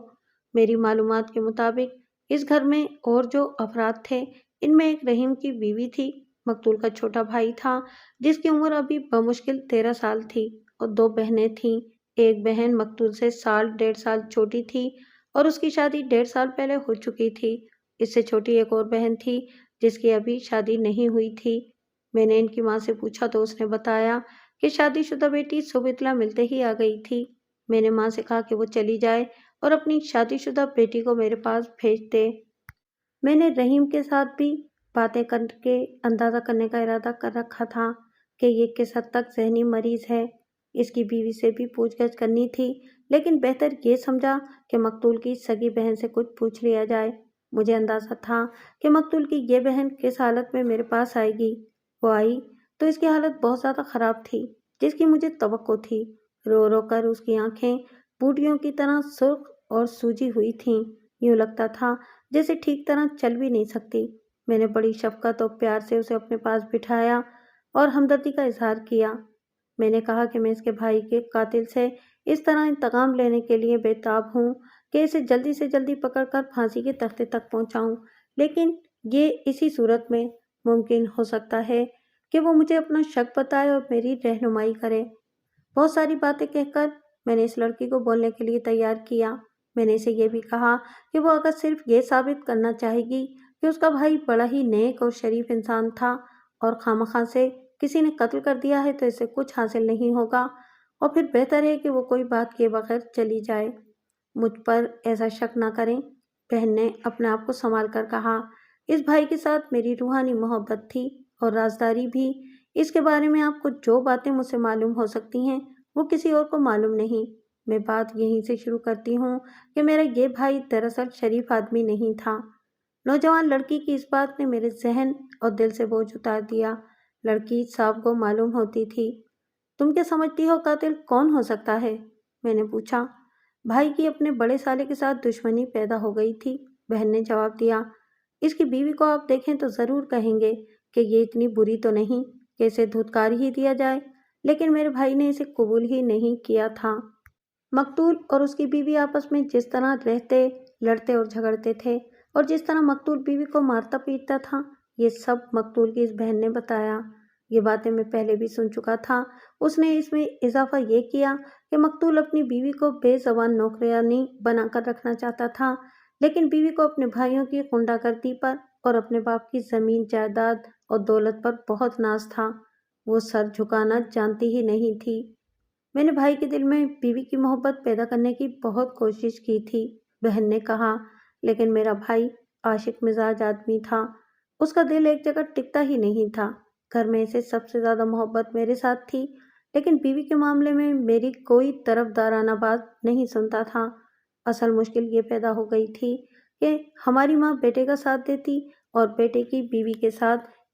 میری معلومات کے مطابق اس گھر میں اور جو افراد تھے ان میں ایک رحیم کی بیوی تھی، مقتول کا چھوٹا بھائی تھا جس کی عمر ابھی بمشکل 13 سال تھی اور 2 بہنیں تھیں۔ ایک بہن مقتول سے 1.5 سال چھوٹی تھی اور اس کی شادی 1.5 سال پہلے ہو چکی تھی۔ اس سے چھوٹی ایک اور بہن تھی جس کی ابھی شادی نہیں ہوئی تھی۔ میں نے ان کی ماں سے پوچھا تو اس نے بتایا کہ شادی شدہ بیٹی صبح اطلاع ملتے ہی آ گئی تھی۔ میں نے ماں سے کہا کہ وہ چلی جائے اور اپنی شادی شدہ بیٹی کو میرے پاس بھیج دے۔ میں نے رحیم کے ساتھ بھی باتیں کر کے اندازہ کرنے کا ارادہ کر رکھا تھا کہ یہ کس حد تک ذہنی مریض ہے۔ اس کی بیوی سے بھی پوچھ گچھ کرنی تھی، لیکن بہتر یہ سمجھا کہ مقتول کی سگی بہن سے کچھ پوچھ لیا جائے۔ مجھے اندازہ تھا کہ مقتول کی یہ بہن کس حالت میں میرے پاس آئے گی۔ وہ آئی تو اس کی حالت بہت زیادہ خراب تھی جس کی مجھے توقع تھی۔ رو رو کر اس کی آنکھیں بوٹیوں کی طرح سرخ اور سوجی ہوئی تھیں، یوں لگتا تھا جیسے ٹھیک طرح چل بھی نہیں سکتی۔ میں نے بڑی شفقت اور پیار سے اسے اپنے پاس بٹھایا اور ہمدردی کا اظہار کیا۔ میں نے کہا کہ میں اس کے بھائی کے قاتل سے اس طرح انتقام لینے کے لیے بے تاب ہوں کہ اسے جلدی سے جلدی پکڑ کر پھانسی کے تختے تک پہنچاؤں، لیکن یہ اسی صورت میں ممکن ہو سکتا ہے کہ وہ مجھے اپنا شک بتائے اور میری رہنمائی کرے۔ بہت ساری باتیں کہہ کر میں نے اس لڑکی کو بولنے کے لیے تیار کیا۔ میں نے اسے یہ بھی کہا کہ وہ اگر صرف یہ ثابت کرنا چاہے گی کہ اس کا بھائی بڑا ہی نیک اور شریف انسان تھا اور خواہ سے کسی نے قتل کر دیا ہے تو اسے کچھ حاصل نہیں ہوگا، اور پھر بہتر ہے کہ وہ کوئی بات کیے بغیر چلی جائے۔ مجھ پر ایسا شک نہ کریں، بہن نے اپنے آپ کو سنبھال کر کہا۔ اس بھائی کے ساتھ میری روحانی محبت تھی اور رازداری بھی۔ اس کے بارے میں آپ کو جو باتیں مجھ سے معلوم ہو سکتی ہیں وہ کسی اور کو معلوم نہیں۔ میں بات یہیں سے شروع کرتی ہوں کہ میرا یہ بھائی دراصل شریف آدمی نہیں تھا۔ نوجوان لڑکی کی اس بات نے میرے ذہن اور دل سے بوجھ اتار دیا۔ لڑکی صاحب کو معلوم ہوتی تھی۔ تم کیا سمجھتی ہو قاتل کون ہو سکتا ہے؟ میں نے پوچھا۔ بھائی کی اپنے بڑے سالے کے ساتھ دشمنی پیدا ہو گئی تھی، بہن نے جواب دیا۔ اس کی بیوی کو آپ دیکھیں تو ضرور کہیں گے کہ یہ اتنی بری تو نہیں کہ اسے دھتکار ہی دیا جائے، لیکن میرے بھائی نے اسے قبول ہی نہیں کیا تھا۔ مقتول اور اس کی بیوی آپس میں جس طرح رہتے، لڑتے اور جھگڑتے تھے اور جس طرح مقتول بیوی کو مارتا پیٹتا تھا، یہ سب مقتول کی اس بہن نے بتایا۔ یہ باتیں میں پہلے بھی سن چکا تھا۔ اس نے اس میں اضافہ یہ کیا کہ مقتول اپنی بیوی کو بے زبان نوکرانی بنا کر رکھنا چاہتا تھا، لیکن بیوی کو اپنے بھائیوں کی غنڈہ گردی پر اور اپنے باپ کی زمین جائیداد اور دولت پر بہت ناز تھا۔ وہ سر جھکانا جانتی ہی نہیں تھی۔ میں نے بھائی کے دل میں بیوی کی محبت پیدا کرنے کی بہت کوشش کی تھی، بہن نے کہا، لیکن میرا بھائی عاشق مزاج آدمی تھا۔ اس کا دل ایک جگہ ٹکتا ہی نہیں تھا۔ گھر میں اسے سب سے زیادہ محبت میرے ساتھ تھی، لیکن بیوی کے معاملے میں میری کوئی طرفدارانہ بات نہیں سنتا تھا۔ اصل مشکل یہ پیدا ہو گئی تھی کہ ہماری ماں بیٹے کا ساتھ دیتی اور بیٹے کی بیوی کے ساتھ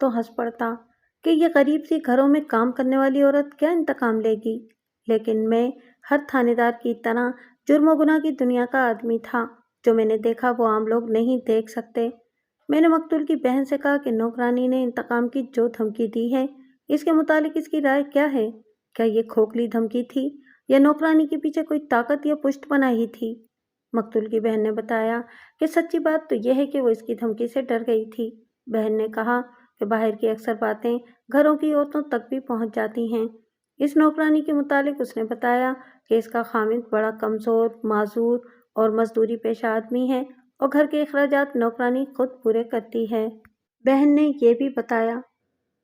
تو ہنس پڑتا کہ یہ غریب سی گھروں میں کام کرنے والی عورت کیا انتقام لے گی، لیکن میں ہر تھانے دار کی طرح جرم و گناہ کی دنیا کا آدمی تھا۔ جو میں نے دیکھا وہ عام لوگ نہیں دیکھ سکتے۔ میں نے مقتول کی بہن سے کہا کہ نوکرانی نے انتقام کی جو دھمکی دی ہے اس کے متعلق اس کی رائے کیا ہے؟ کیا یہ کھوکھلی دھمکی تھی یا نوکرانی کے پیچھے کوئی طاقت یا پشت پناہی تھی؟ مقتول کی بہن نے بتایا کہ سچی بات تو یہ ہے کہ وہ اس کی دھمکی سے ڈر گئی تھی۔ بہن نے کہا کہ باہر کی اکثر باتیں گھروں کی عورتوں تک بھی پہنچ جاتی ہیں۔ اس نوکرانی کے متعلق اس نے بتایا کہ اس کا خامند بڑا کمزور، معذور اور مزدوری پیشہ آدمی ہے اور گھر کے اخراجات نوکرانی خود پورے کرتی ہے۔ بہن نے یہ بھی بتایا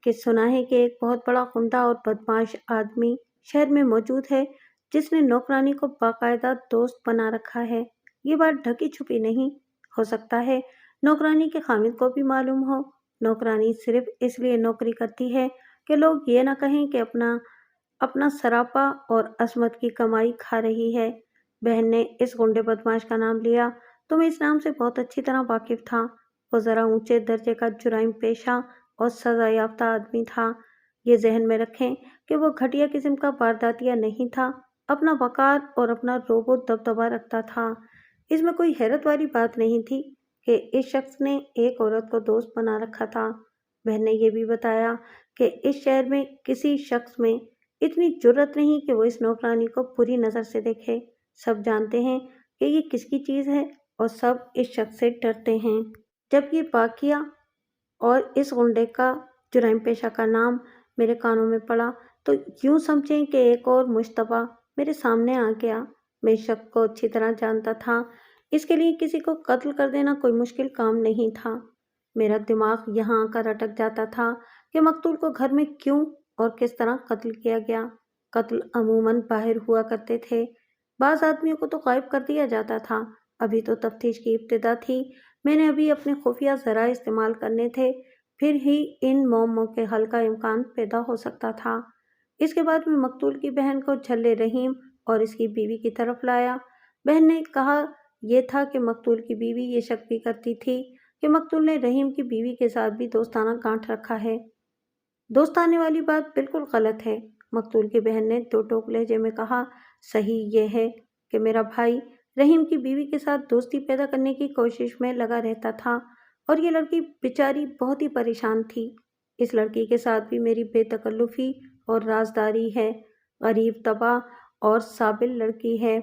کہ سنا ہے کہ ایک بہت بڑا غنڈہ اور بدمعاش آدمی شہر میں موجود ہے جس نے نوکرانی کو باقاعدہ دوست بنا رکھا ہے۔ یہ بات ڈھکی چھپی نہیں، ہو سکتا ہے نوکرانی کے خامد کو بھی معلوم ہو۔ نوکرانی صرف اس لیے نوکری کرتی ہے کہ لوگ یہ نہ کہیں کہ اپنا سراپا اور عصمت کی کمائی کھا رہی ہے۔ بہن نے اس غنڈے بدمعاش کا نام لیا تو میں اس نام سے بہت اچھی طرح واقف تھا۔ وہ ذرا اونچے درجے کا جرائم پیشہ اور سزا یافتہ آدمی تھا۔ یہ ذہن میں رکھیں کہ وہ گھٹیا قسم کا وارداتیہ نہیں تھا، اپنا وقار اور اپنا روب و دبدبہ رکھتا تھا۔ اس میں کوئی حیرت والی بات نہیں تھی کہ اس شخص نے ایک عورت کو دوست بنا رکھا تھا۔ بہن نے یہ بھی بتایا کہ اس شہر میں کسی شخص میں اتنی جرأت نہیں کہ وہ اس نوکرانی کو بری نظر سے دیکھے۔ سب جانتے ہیں کہ یہ کس کی چیز ہے اور سب اس شخص سے ڈرتے ہیں۔ جب یہ واقعہ اور اس غنڈے کا جرائم پیشہ کا نام میرے کانوں میں پڑا تو یوں سمجھیں کہ ایک اور مشتبہ میرے سامنے آ گیا۔ میں اس شخص کو اچھی طرح جانتا تھا، اس کے لیے کسی کو قتل کر دینا کوئی مشکل کام نہیں تھا۔ میرا دماغ یہاں آ کر اٹک جاتا تھا کہ مقتول کو گھر میں کیوں اور کس طرح قتل کیا گیا۔ قتل عموماً باہر ہوا کرتے تھے، بعض آدمیوں کو تو غائب کر دیا جاتا تھا۔ ابھی تو تفتیش کی ابتدا تھی، میں نے ابھی اپنے خفیہ ذرائع استعمال کرنے تھے، پھر ہی ان معموں کے حل کا امکان پیدا ہو سکتا تھا۔ اس کے بعد میں مقتول کی بہن کو جھلے رحیم اور اس کی بیوی کی طرف لایا۔ بہن نے کہا یہ تھا کہ مقتول کی بیوی یہ شک بھی کرتی تھی کہ مقتول نے رحیم کی بیوی کے ساتھ بھی دوستانہ گانٹھ رکھا ہے۔ دوستانے والی بات بالکل غلط ہے، مقتول کی بہن نے دو ٹوک لہجے میں کہا۔ صحیح یہ ہے کہ میرا بھائی رحیم کی بیوی کے ساتھ دوستی پیدا کرنے کی کوشش میں لگا رہتا تھا اور یہ لڑکی بیچاری بہت ہی پریشان تھی۔ اس لڑکی کے ساتھ بھی میری بے تکلفی اور رازداری ہے۔ غریب طبع اور سابل لڑکی ہے۔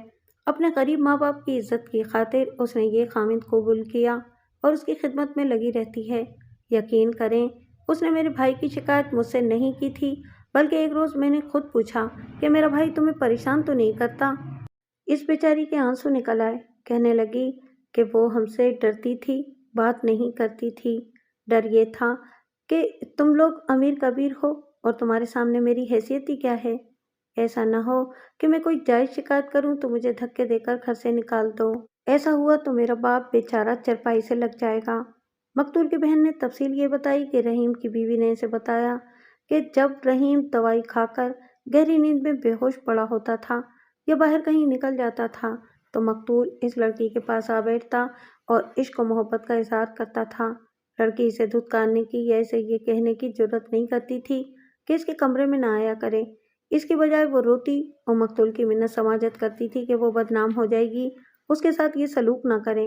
اپنے غریب ماں باپ کی عزت کی خاطر اس نے یہ خامند قبول کیا اور اس کی خدمت میں لگی رہتی ہے۔ یقین کریں اس نے میرے بھائی کی شکایت مجھ سے نہیں کی تھی، بلکہ ایک روز میں نے خود پوچھا کہ میرا بھائی تمہیں پریشان تو نہیں کرتا؟ اس بیچاری کے آنسو نکل آئے۔ کہنے لگی کہ وہ ہم سے ڈرتی تھی، بات نہیں کرتی تھی۔ ڈر یہ تھا کہ تم لوگ امیر کبیر ہو اور تمہارے سامنے میری حیثیت ہی کیا ہے۔ ایسا نہ ہو کہ میں کوئی جائز شکایت کروں تو مجھے دھکے دے کر گھر سے نکال دو۔ ایسا ہوا تو میرا باپ بیچارہ چرپائی سے لگ جائے گا۔ مقتول کی بہن نے تفصیل یہ بتائی کہ رحیم کی بیوی نے اسے بتایا کہ جب رحیم دوائی کھا کر گہری نیند میں بے ہوش پڑا ہوتا تھا یا باہر کہیں نکل جاتا تھا تو مقتول اس لڑکی کے پاس آ بیٹھتا اور عشق و محبت کا اظہار کرتا تھا۔ لڑکی اسے دھتکارنے کی یا اسے یہ کہنے کی جرأت نہیں کرتی تھی کہ اس کے کمرے میں نہ آیا کرے۔ اس کی بجائے وہ روتی اور مقتول کی منت سماجت کرتی تھی کہ وہ بدنام ہو جائے گی، اس کے ساتھ یہ سلوک نہ کرے۔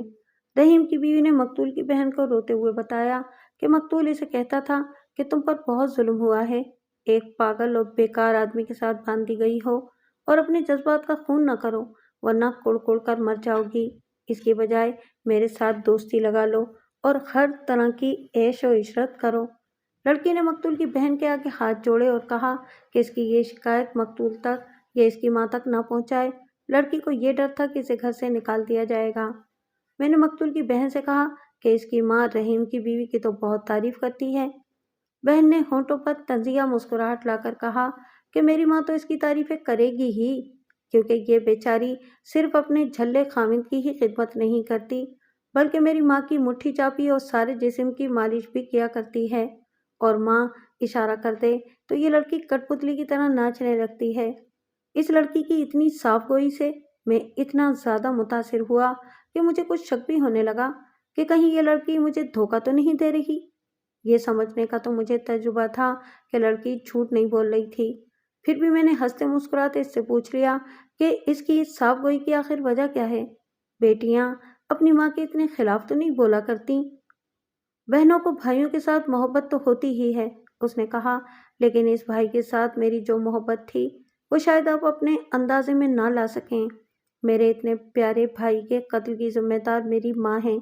رحیم کی بیوی نے مقتول کی بہن کو روتے ہوئے بتایا کہ مقتول اسے کہتا تھا کہ تم پر بہت ظلم ہوا ہے، ایک پاگل اور بیکار آدمی کے ساتھ باندھی گئی ہو اور اپنے جذبات کا خون نہ کرو ورنہ کڑ کڑ کر مر جاؤ گی۔ اس کی بجائے میرے ساتھ دوستی لگا لو اور ہر طرح کی عیش و عشرت کرو۔ لڑکی نے مقتول کی بہن کے آگے ہاتھ جوڑے اور کہا کہ اس کی یہ شکایت مقتول تک یا اس کی ماں تک نہ پہنچائے۔ لڑکی کو یہ ڈر تھا کہ اسے گھر سے نکال دیا جائے گا۔ میں نے مقتول کی بہن سے کہا کہ اس کی ماں رحیم کی بیوی کی تو بہت تعریف کرتی ہے۔ بہن نے ہونٹوں پر طنزیہ مسکراہٹ لا کر کہا کہ میری ماں تو اس کی تعریفیں کرے گی ہی، کیونکہ یہ بیچاری صرف اپنے جھلے خامند کی ہی خدمت نہیں کرتی بلکہ میری ماں کی مٹھی چاپی اور سارے جسم کی مالش بھی کیا کرتی ہے، اور ماں اشارہ کر دے تو یہ لڑکی کٹ پتلی کی طرح ناچنے لگتی ہے۔ اس لڑکی کی اتنی صاف گوئی سے میں اتنا زیادہ متاثر ہوا کہ مجھے کچھ شک بھی ہونے لگا کہ کہیں یہ لڑکی مجھے دھوکہ تو نہیں دے رہی۔ یہ سمجھنے کا تو مجھے تجربہ تھا کہ لڑکی جھوٹ نہیں بول رہی تھی، پھر بھی میں نے ہنستے مسکراتے اس سے پوچھ لیا کہ اس کی صاف گوئی کی آخر وجہ کیا ہے؟ بیٹیاں اپنی ماں کے اتنے خلاف تو نہیں بولا کرتی، بہنوں کو بھائیوں کے ساتھ محبت تو ہوتی ہی ہے، اس نے کہا، لیکن اس بھائی کے ساتھ میری جو محبت تھی وہ شاید آپ اپنے اندازے میں نہ لا سکیں۔ میرے اتنے پیارے بھائی کے قتل کی ذمہ دار میری ماں ہے۔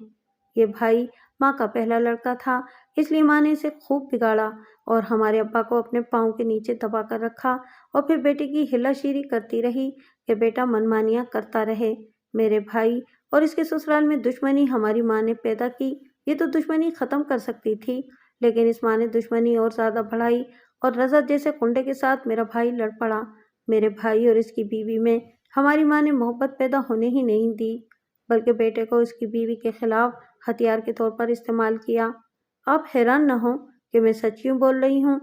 یہ بھائی ماں کا پہلا لڑکا تھا، اس لیے ماں نے اسے خوب بگاڑا اور ہمارے ابا کو اپنے پاؤں کے نیچے دبا کر رکھا اور پھر بیٹے کی ہلا شیری کرتی رہی کہ بیٹا منمانیاں کرتا رہے۔ میرے بھائی اور اس کے سسرال میں دشمنی ہماری ماں نے پیدا کی، یہ تو دشمنی ختم کر سکتی تھی، لیکن اس ماں نے دشمنی اور زیادہ بڑھائی اور رضا جیسے کنڈے کے ساتھ میرا بھائی لڑ پڑا۔ میرے بھائی اور اس کی بیوی میں ہماری ماں نے محبت پیدا ہونے ہی نہیں دی، بلکہ بیٹے کو اس کی بیوی کے خلاف ہتھیار کے طور پر استعمال کیا۔ آپ حیران نہ ہوں کہ میں سچ کیوں بول رہی ہوں۔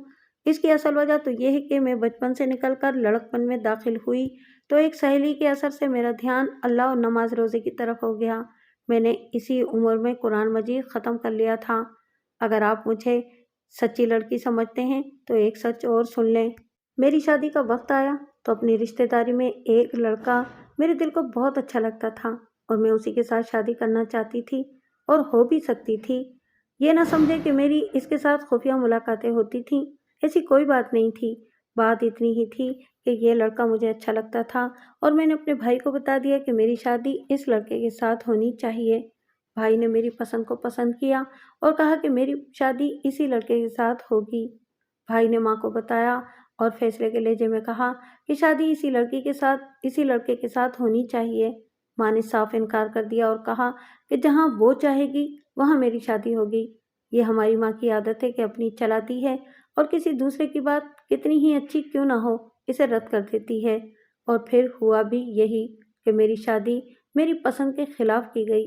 اس کی اصل وجہ تو یہ ہے کہ میں بچپن سے نکل کر لڑکپن میں داخل ہوئی تو ایک سہیلی کے اثر سے میرا دھیان اللہ اور نماز روزے کی طرف ہو گیا۔ میں نے اسی عمر میں قرآن مجید ختم کر لیا تھا۔ اگر آپ مجھے سچی لڑکی سمجھتے ہیں تو ایک سچ اور سن لیں۔ میری شادی کا وقت آیا تو اپنی رشتہ داری میں ایک لڑکا میرے دل کو بہت اچھا لگتا تھا اور میں اسی کے ساتھ شادی کرنا چاہتی تھی اور ہو بھی سکتی تھی۔ یہ نہ سمجھے کہ میری اس کے ساتھ خفیہ ملاقاتیں ہوتی تھیں، ایسی کوئی بات نہیں تھی۔ بات اتنی ہی تھی کہ یہ لڑکا مجھے اچھا لگتا تھا اور میں نے اپنے بھائی کو بتا دیا کہ میری شادی اس لڑکے کے ساتھ ہونی چاہیے۔ بھائی نے میری پسند کو پسند کیا اور کہا کہ میری شادی اسی لڑکے کے ساتھ ہوگی۔ بھائی نے ماں کو بتایا اور فیصلے کے لہجے میں کہا کہ شادی اسی لڑکے کے ساتھ ہونی چاہیے۔ ماں نے صاف انکار کر دیا اور کہا کہ جہاں وہ چاہے گی وہاں میری شادی ہوگی۔ یہ ہماری ماں کی عادت ہے کہ اپنی چلاتی ہے اور کسی دوسرے کی بات کتنی ہی اچھی کیوں نہ ہو اسے رد کر دیتی ہے، اور پھر ہوا بھی یہی کہ میری شادی میری پسند کے خلاف کی گئی۔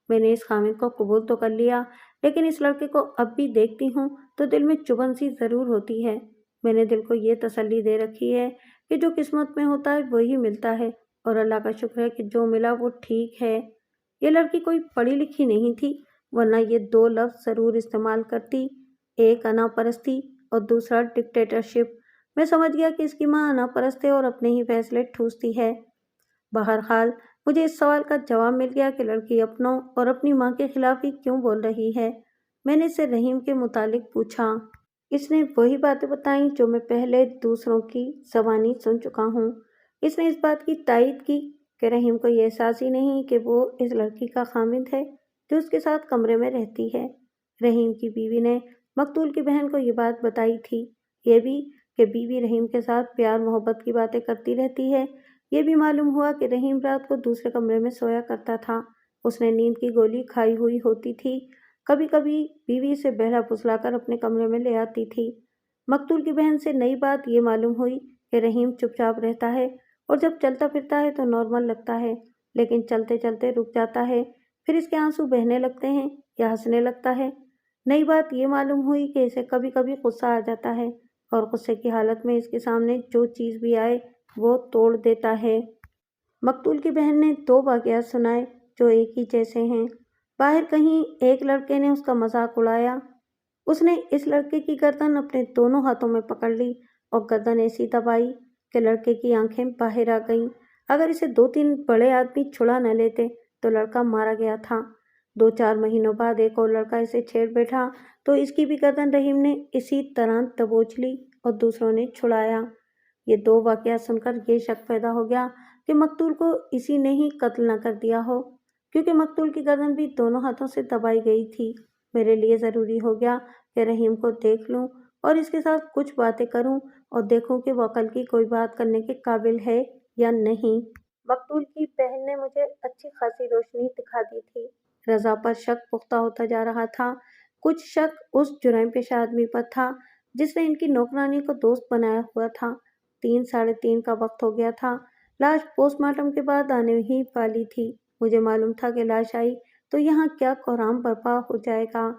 میں نے اس خامی کو قبول تو کر لیا، لیکن اس لڑکے کو اب بھی دیکھتی ہوں تو دل میں چبھن سی ضرور ہوتی ہے۔ میں نے دل کو یہ تسلی دے رکھی ہے کہ جو قسمت میں ہوتا ہے وہی ملتا ہے، اور اللہ کا شکر ہے کہ جو ملا وہ ٹھیک ہے۔ یہ لڑکی کوئی پڑھی لکھی نہیں تھی، ورنہ یہ دو لفظ ضرور استعمال کرتی، ایک انا پرستی اور دوسرا ڈکٹیٹرشپ۔ میں سمجھ گیا کہ اس کی ماں انا پرست ہے اور اپنے ہی فیصلے ٹھوستی ہے۔ بہرحال مجھے اس سوال کا جواب مل گیا کہ لڑکی اپنوں اور اپنی ماں کے خلاف ہی کیوں بول رہی ہے۔ میں نے اس سے رحیم کے متعلق پوچھا۔ اس نے وہی باتیں بتائیں جو میں پہلے دوسروں کی زبانی سن چکا ہوں۔ اس نے اس بات کی تائید کی کہ رحیم کو یہ احساس ہی نہیں کہ وہ اس لڑکی کا خامند ہے جو اس کے ساتھ کمرے میں رہتی ہے۔ رحیم کی بیوی نے مقتول کی بہن کو یہ بات بتائی تھی، یہ بھی کہ بیوی رحیم کے ساتھ پیار محبت کی باتیں کرتی رہتی ہے۔ یہ بھی معلوم ہوا کہ رحیم رات کو دوسرے کمرے میں سویا کرتا تھا، اس نے نیند کی گولی کھائی ہوئی ہوتی تھی۔ کبھی کبھی بیوی اسے بہلا پھسلا کر اپنے کمرے میں لے آتی تھی۔ مقتول کی بہن سے نئی بات یہ معلوم ہوئی کہ رحیم چپ چاپ رہتا ہے اور جب چلتا پھرتا ہے تو نارمل لگتا ہے، لیکن چلتے چلتے رک جاتا ہے، پھر اس کے آنسو بہنے لگتے ہیں یا ہنسنے لگتا ہے۔ نئی بات یہ معلوم ہوئی کہ اسے کبھی کبھی غصہ آ جاتا ہے اور غصے کی حالت میں اس کے سامنے جو چیز بھی آئے وہ توڑ دیتا ہے۔ مقتول کی بہن نے دو واقعات سنائے جو ایک ہی جیسے ہیں۔ باہر کہیں ایک لڑکے نے اس کا مذاق اڑایا، اس نے اس لڑکے کی گردن اپنے دونوں ہاتھوں میں پکڑ لی اور گردن ایسی دبائی کہ لڑکے کی آنکھیں باہر آ گئیں۔ اگر اسے 2-3 بڑے آدمی چھڑا نہ لیتے تو لڑکا مارا گیا تھا۔ 2-4 مہینوں بعد ایک اور لڑکا اسے چھیڑ بیٹھا تو اس کی بھی گردن رحیم نے اسی طرح دبوچ لی اور دوسروں نے چھڑایا۔ یہ دو واقعات سن کر یہ شک پیدا ہو گیا کہ مقتول کو اسی نے ہی قتل نہ کر دیا ہو، کیونکہ مقتول کی گردن بھی دونوں ہاتھوں سے دبائی گئی تھی۔ میرے لیے ضروری ہو گیا کہ رحیم کو دیکھ لوں اور اس کے ساتھ کچھ باتیں کروں اور دیکھوں کہ وہ عقل کی کوئی بات کرنے کے قابل ہے یا نہیں۔ مقتول کی بہن نے مجھے اچھی خاصی روشنی دکھا دی تھی۔ رضا پر شک پختہ ہوتا جا رہا تھا۔ کچھ شک اس جرائم پیشہ آدمی پر تھا جس نے ان کی نوکرانی کو دوست بنایا ہوا تھا۔ 3-3:30 کا وقت ہو گیا تھا۔ لاش پوسٹ مارٹم کے بعد آنے ہی والی تھی۔ مجھے معلوم تھا کہ لاش آئی تو یہاں کیا کوہرام برپا ہو جائے گا۔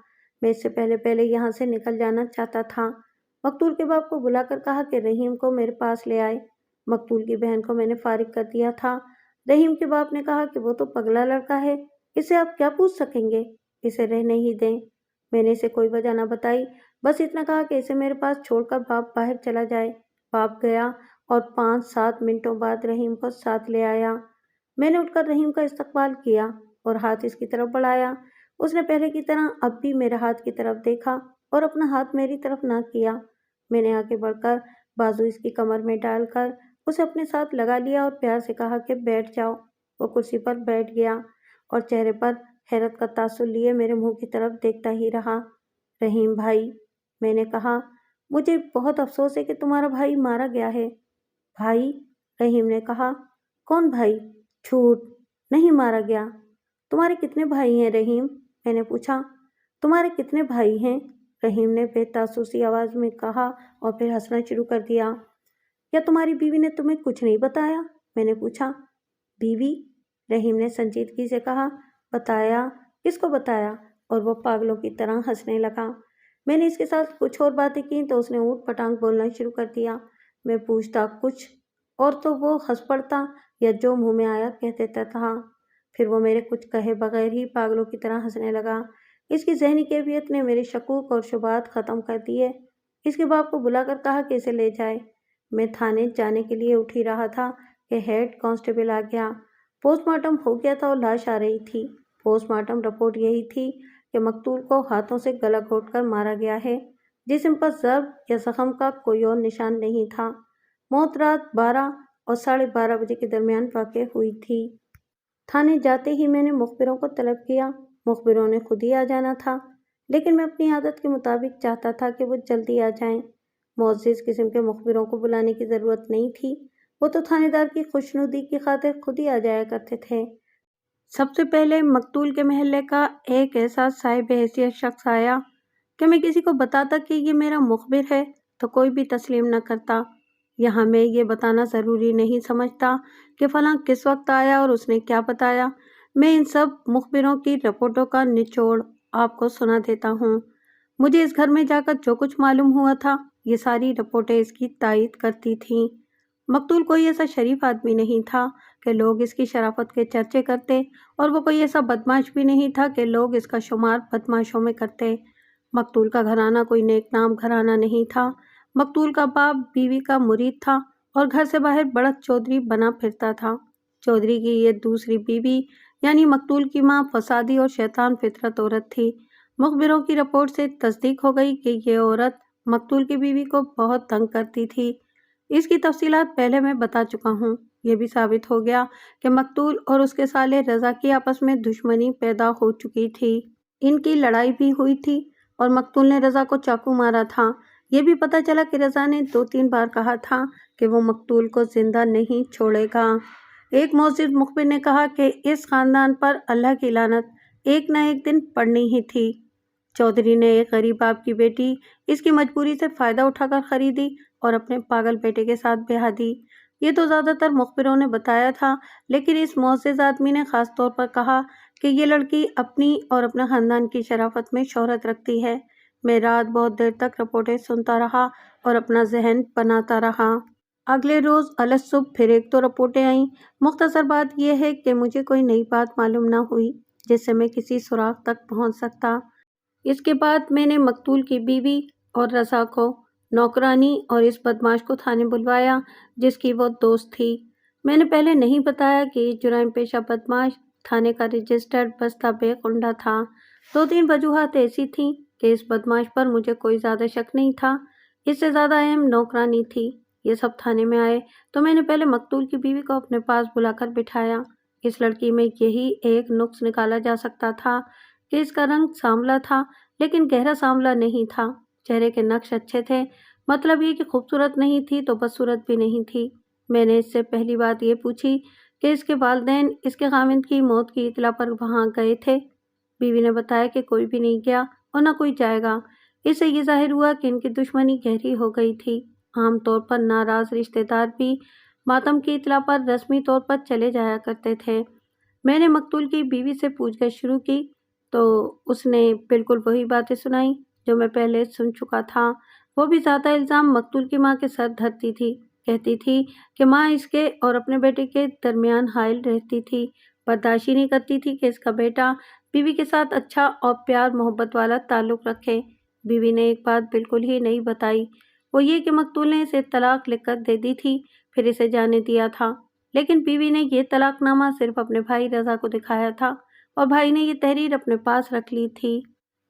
میں اس سے پہلے یہاں سے نکل جانا چاہتا تھا۔ مقتول کے باپ کو بلا کر کہا کہ رحیم کو میرے پاس لے آئے۔ مقتول کی بہن کو میں نے فارغ کر دیا تھا۔ رحیم کے باپ نے کہا کہ وہ تو پگلا لڑکا ہے، اس سے آپ کیا پوچھ سکیں گے، اسے رہنے ہی دیں۔ میں نے اسے کوئی وجہ نہ بتائی، بس اتنا کہا کہ اسے میرے پاس چھوڑ کر باپ باہر چلا جائے۔ باپ گیا اور 5-7 منٹوں بعد رحیم کو ساتھ لے آیا۔ میں نے اٹھ کر رحیم کا استقبال کیا اور ہاتھ اس کی طرف بڑھایا۔ اس نے پہلے کی طرح اب بھی میرے ہاتھ کی طرف دیکھا اور اپنا ہاتھ میری طرف نہ کیا۔ میں نے آگے بڑھ کر بازو اس کی کمر میں ڈال کر اسے اپنے ساتھ لگا لیا اور پیار سے کہا کہ بیٹھ جاؤ۔ وہ کرسی پر بیٹھ گیا اور چہرے پر حیرت کا تاثر لیے میرے منہ کی طرف دیکھتا ہی رہا۔ رحیم بھائی، میں نے کہا، مجھے بہت افسوس ہے کہ تمہارا بھائی مارا گیا ہے۔ بھائی؟ رحیم نے کہا، کون بھائی؟ جھوٹ، نہیں مارا گیا۔ تمہارے کتنے بھائی ہیں رحیم؟ میں نے پوچھا۔ تمہارے کتنے بھائی ہیں؟ رحیم نے بے تاثر سی آواز میں کہا اور پھر ہنسنا شروع کر دیا۔ کیا تمہاری بیوی نے تمہیں کچھ نہیں بتایا؟ میں نے پوچھا۔ بیوی؟ رحیم نے سنجیدگی سے کہا، بتایا؟ کس کو بتایا؟ اور وہ پاگلوں کی طرح ہنسنے لگا۔ میں نے اس کے ساتھ کچھ اور باتیں کی تو اس نے اوٹ پٹانگ بولنا شروع کر دیا۔ میں پوچھتا کچھ اور تو وہ ہنس پڑتا یا جو منہ میں آیا کہہ دیتا تھا۔ پھر وہ میرے کچھ کہے بغیر ہی پاگلوں کی طرح ہنسنے لگا۔ اس کی ذہنی کیفیت نے میرے شکوک اور شبہات ختم کر دیے۔ اس کے باپ کو بلا کر کہا کہ اسے لے جائے۔ میں تھانے جانے کے لیے اٹھ ہی رہا تھا کہ ہیڈ کانسٹیبل آ گیا۔ پوسٹ مارٹم ہو گیا تھا اور لاش آ رہی تھی۔ پوسٹ مارٹم رپورٹ یہی تھی کہ مقتول کو ہاتھوں سے گلا گھونٹ کر مارا گیا ہے۔ جسم پر ضرب یا زخم کا کوئی اور نشان نہیں تھا۔ موت رات 12 اور 12:30 بجے کے درمیان واقع ہوئی تھی۔ تھانے جاتے ہی میں نے مخبروں کو طلب کیا۔ مخبروں نے خود ہی آ جانا تھا، لیکن میں اپنی عادت کے مطابق چاہتا تھا کہ وہ جلدی آ جائیں۔ معزز قسم کے مخبروں کو بلانے کی ضرورت نہیں تھی، وہ تو تھانے دار کی خوشنودی کی خاطر خود ہی آ جایا کرتے تھے۔ سب سے پہلے مقتول کے محلے کا ایک ایسا صاحب حیثیت شخص آیا کہ میں کسی کو بتاتا کہ یہ میرا مخبر ہے تو کوئی بھی تسلیم نہ کرتا۔ یہاں میں یہ بتانا ضروری نہیں سمجھتا کہ فلاں کس وقت آیا اور اس نے کیا بتایا۔ میں ان سب مخبروں کی رپورٹوں کا نچوڑ آپ کو سنا دیتا ہوں۔ مجھے اس گھر میں جا کر جو کچھ معلوم ہوا تھا، یہ ساری رپورٹیں اس کی تائید کرتی تھیں۔ مقتول کوئی ایسا شریف آدمی نہیں تھا کہ لوگ اس کی شرافت کے چرچے کرتے، اور وہ کوئی ایسا بدمعاش بھی نہیں تھا کہ لوگ اس کا شمار بدمعاشوں میں کرتے۔ مقتول کا گھرانہ کوئی نیک نام گھرانہ نہیں تھا۔ مقتول کا باپ بیوی کا مرید تھا اور گھر سے باہر بڑت چودھری بنا پھرتا تھا۔ چودھری کی یہ دوسری بیوی یعنی مقتول کی ماں فسادی اور شیطان فطرت عورت تھی۔ مخبروں کی رپورٹ سے تصدیق ہو گئی کہ یہ عورت مقتول کی بیوی کو بہت تنگ کرتی تھی۔ اس کی تفصیلات پہلے میں بتا چکا ہوں۔ یہ بھی ثابت ہو گیا کہ مقتول اور اس کے سالے رضا کی آپس میں دشمنی پیدا ہو چکی تھی۔ ان کی لڑائی بھی ہوئی تھی اور مقتول نے رضا کو چاقو مارا تھا۔ یہ بھی پتہ چلا کہ رضا نے 2-3 بار کہا تھا کہ وہ مقتول کو زندہ نہیں چھوڑے گا۔ ایک معزز مخبر نے کہا کہ اس خاندان پر اللہ کی لعنت ایک نہ ایک دن پڑنی ہی تھی۔ چودھری نے ایک غریب باپ کی بیٹی اس کی مجبوری سے فائدہ اٹھا کر خریدی اور اپنے پاگل بیٹے کے ساتھ بیاہ دی۔ یہ تو زیادہ تر مخبروں نے بتایا تھا، لیکن اس معزز آدمی نے خاص طور پر کہا کہ یہ لڑکی اپنی اور اپنے خاندان کی شرافت میں شہرت رکھتی ہے۔ میں رات بہت دیر تک رپورٹیں سنتا رہا اور اپنا ذہن بناتا رہا۔ اگلے روز الصبح پھر ایک دو رپورٹیں آئیں۔ مختصر بات یہ ہے کہ مجھے کوئی نئی بات معلوم نہ ہوئی جس سے میں کسی سراغ تک پہنچ سکتا۔ اس کے بعد میں نے مقتول کی بیوی اور رضا کو، نوکرانی اور اس بدمعاش کو تھانے بلوایا جس کی وہ دوست تھی۔ میں نے پہلے نہیں بتایا کہ یہ جرائم پیشہ بدمعاش تھانے کا رجسٹرڈ بستہ بے کنڈا تھا۔ 2-3 وجوہات ایسی تھیں کہ اس بدمعاش پر مجھے کوئی زیادہ شک نہیں تھا۔ اس سے زیادہ اہم نوکرانی تھی۔ یہ سب تھانے میں آئے تو میں نے پہلے مقتول کی بیوی کو اپنے پاس بلا کر بٹھایا۔ اس لڑکی میں یہی ایک نقص نکالا جا سکتا تھا کہ اس کا رنگ سانولا تھا، لیکن گہرا سانولا نہیں تھا۔ چہرے کے نقش اچھے تھے، مطلب یہ کہ خوبصورت نہیں تھی تو بدصورت بھی نہیں تھی۔ میں نے اس سے پہلی بات یہ پوچھی کہ اس کے والدین اس کے خاوند کی موت کی اطلاع پر وہاں گئے تھے۔ بیوی نے بتایا کہ کوئی بھی نہیں گیا اور نہ کوئی جائے گا۔ اس سے یہ ظاہر ہوا کہ ان کی دشمنی گہری ہو گئی تھی۔ عام طور پر ناراض رشتہ دار بھی ماتم کی اطلاع پر رسمی طور پر چلے جایا کرتے تھے۔ میں نے مقتول کی بیوی سے پوچھ گچھ شروع کی تو اس نے بالکل وہی باتیں سنائیں جو میں پہلے سن چکا تھا۔ وہ بھی زیادہ الزام مقتول کی ماں کے سر دھرتی تھی۔ کہتی تھی کہ ماں اس کے اور اپنے بیٹے کے درمیان حائل رہتی تھی، برداشت ہی نہیں کرتی تھی کہ اس کا بیٹا بیوی کے ساتھ اچھا اور پیار محبت والا تعلق رکھے۔ بیوی نے ایک بات بالکل ہی نہیں بتائی، وہ یہ کہ مقتول نے اسے طلاق لکھ کر دے دی تھی، پھر اسے جانے دیا تھا، لیکن بیوی نے یہ طلاق نامہ صرف اپنے بھائی رضا کو دکھایا تھا اور بھائی نے یہ تحریر اپنے پاس رکھ لی تھی۔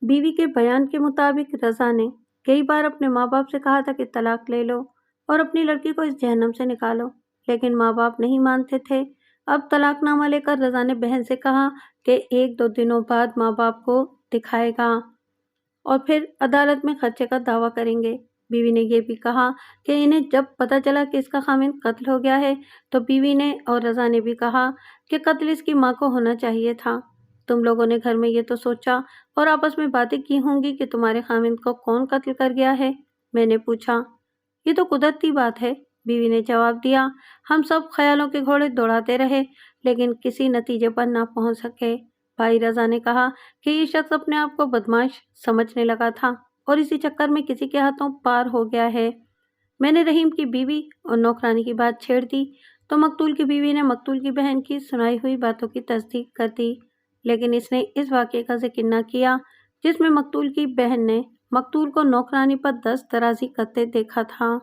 بیوی کے بیان کے مطابق رضا نے کئی بار اپنے ماں باپ سے کہا تھا کہ طلاق لے لو اور اپنی لڑکی کو اس جہنم سے نکالو، لیکن ماں باپ نہیں مانتے تھے۔ اب طلاق نامہ لے کر رضا نے بہن سے کہا کہ 1-2 دنوں بعد ماں باپ کو دکھائے گا اور پھر عدالت میں خرچے کا دعویٰ کریں گے۔ بیوی نے یہ بھی کہا کہ انہیں جب پتہ چلا کہ اس کا خامند قتل ہو گیا ہے تو بیوی نے اور رضا نے بھی کہا کہ قتل اس کی ماں کو ہونا چاہیے تھا۔ تم لوگوں نے گھر میں یہ تو سوچا اور آپس میں باتیں کی ہوں گی کہ تمہارے خامند کو کون قتل کر گیا ہے؟ میں نے پوچھا۔ یہ تو قدرتی بات ہے، بیوی نے جواب دیا۔ ہم سب خیالوں کے گھوڑے دوڑاتے رہے لیکن کسی نتیجے پر نہ پہنچ سکے۔ بھائی رضا نے کہا کہ یہ شخص اپنے آپ کو بدمعاش سمجھنے لگا تھا اور اسی چکر میں کسی کے ہاتھوں پار ہو گیا ہے۔ میں نے رحیم کی بیوی اور نوکرانی کی بات چھیڑ دی تو مقتول کی بیوی نے مقتول کی بہن کی سنائی ہوئی باتوں کی تصدیق کر دی، لیکن اس نے اس واقعے کا ذکر نہ کیا جس میں مقتول کی بہن نے مقتول کو نوکرانی پر دست درازی کرتے دیکھا تھا۔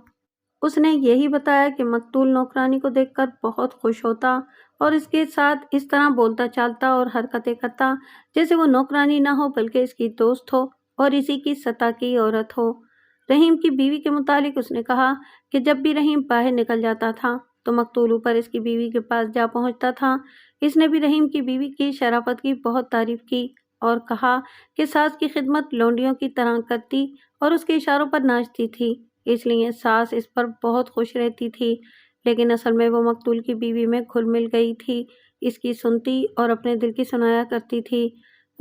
اس نے یہی بتایا کہ مقتول نوکرانی کو دیکھ کر بہت خوش ہوتا اور اس کے ساتھ اس طرح بولتا چالتا اور حرکتیں کرتا جیسے وہ نوکرانی نہ ہو بلکہ اس کی دوست ہو اور اسی کی سطح کی عورت ہو۔ رحیم کی بیوی کے متعلق اس نے کہا کہ جب بھی رحیم باہر نکل جاتا تھا تو مقتول اوپر اس کی بیوی کے پاس جا پہنچتا تھا۔ اس نے بھی رحیم کی بیوی کی شرافت کی بہت تعریف کی اور کہا کہ ساس کی خدمت لونڈیوں کی طرح کرتی اور اس کے اشاروں پر ناچتی تھی، اس لیے ساس اس پر بہت خوش رہتی تھی، لیکن اصل میں وہ مقتول کی بیوی میں گھل مل گئی تھی، اس کی سنتی اور اپنے دل کی سنایا کرتی تھی۔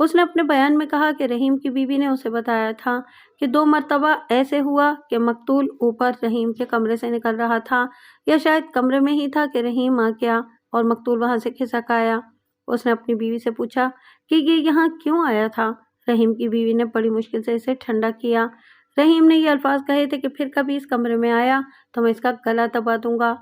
اس نے اپنے بیان میں کہا کہ رحیم کی بیوی نے اسے بتایا تھا کہ 2 مرتبہ ایسے ہوا کہ مقتول اوپر رحیم کے کمرے سے نکل رہا تھا یا شاید کمرے میں ہی تھا کہ رحیم آ گیا اور مقتول وہاں سے کھسک آیا۔ اس نے اپنی بیوی سے پوچھا کہ یہ یہاں کیوں آیا تھا؟ رحیم کی بیوی نے بڑی مشکل سے اسے ٹھنڈا کیا۔ رحیم نے یہ الفاظ کہے تھے کہ پھر کبھی اس کمرے میں آیا تو میں اس کا گلا دبا دوں گا۔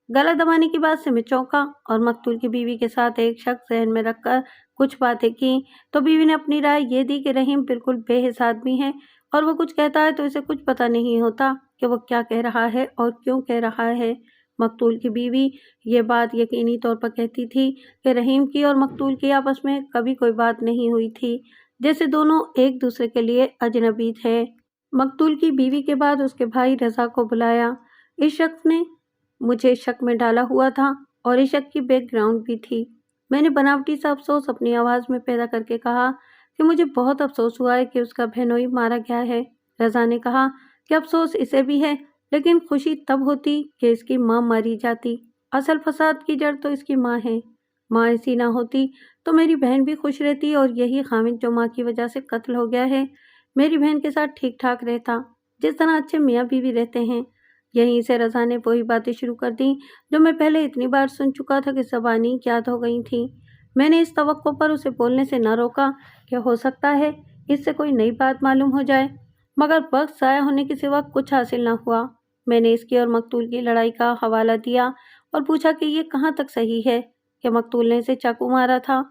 گلا دبانے کی بات سے میں چونکا اور مقتول کی بیوی کے ساتھ ایک شخص ذہن میں رکھ کر کچھ باتیں کی تو بیوی نے اپنی رائے یہ دی کہ رحیم بالکل بے حس آدمی ہے اور وہ کچھ کہتا ہے تو اسے کچھ پتہ نہیں ہوتا کہ وہ کیا کہہ رہا ہے اور کیوں کہہ رہا ہے۔ مقتول کی بیوی یہ بات یقینی طور پر کہتی تھی کہ رحیم کی اور مقتول کی آپس میں کبھی کوئی بات نہیں ہوئی تھی، جیسے دونوں ایک دوسرے کے لیے اجنبی تھے۔ مقتول کی بیوی کے بعد اس کے بھائی رضا کو بلایا۔ اس شخص نے مجھے شک میں ڈالا ہوا تھا اور اس شک کی بیک گراؤنڈ بھی تھی۔ میں نے بناوٹی سا افسوس اپنی آواز میں پیدا کر کے کہا کہ مجھے بہت افسوس ہوا ہے کہ اس کا بہنوئی مارا گیا ہے۔ رضا نے کہا کہ افسوس اسے بھی ہے لیکن خوشی تب ہوتی کہ اس کی ماں ماری جاتی۔ اصل فساد کی جڑ تو اس کی ماں ہے۔ ماں ایسی نہ ہوتی تو میری بہن بھی خوش رہتی اور یہی خامد جو ماں کی وجہ سے قتل ہو گیا ہے میری بہن کے ساتھ ٹھیک ٹھاک رہتا جس طرح اچھے میاں بیوی رہتے ہیں۔ یہیں سے رضا نے وہی باتیں شروع کر دیں جو میں پہلے اتنی بار سن چکا تھا کہ زبانی یاد ہو گئی تھیں۔ میں نے اس توقع پر اسے بولنے سے نہ روکا کہ ہو سکتا ہے اس سے کوئی نئی بات معلوم ہو جائے، مگر وقت ضائع ہونے کے سوا کچھ حاصل نہ ہوا۔ میں نے اس کی اور مقتول کی لڑائی کا حوالہ دیا اور پوچھا کہ یہ کہاں تک صحیح ہے کہ مقتول نے اسے چاقو مارا تھا۔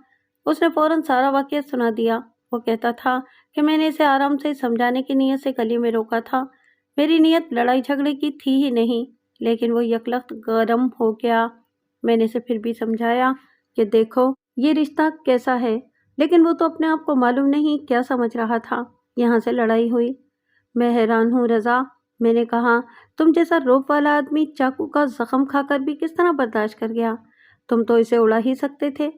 اس نے فوراً سارا واقعہ سنا دیا۔ وہ کہتا تھا کہ میں نے اسے آرام سے سمجھانے کی نیت سے گلی میں روکا تھا، میری نیت لڑائی جھگڑے کی تھی ہی نہیں، لیکن وہ یکلخت گرم ہو گیا۔ میں نے اسے پھر بھی سمجھایا کہ دیکھو یہ رشتہ کیسا ہے، لیکن وہ تو اپنے آپ کو معلوم نہیں کیا سمجھ رہا تھا۔ یہاں سے لڑائی ہوئی۔ میں حیران ہوں رضا، میں نے کہا تم جیسا روپ والا آدمی چاقو کا زخم کھا کر بھی کس طرح برداشت کر گیا؟ تم تو اسے اڑا ہی سکتے تھے۔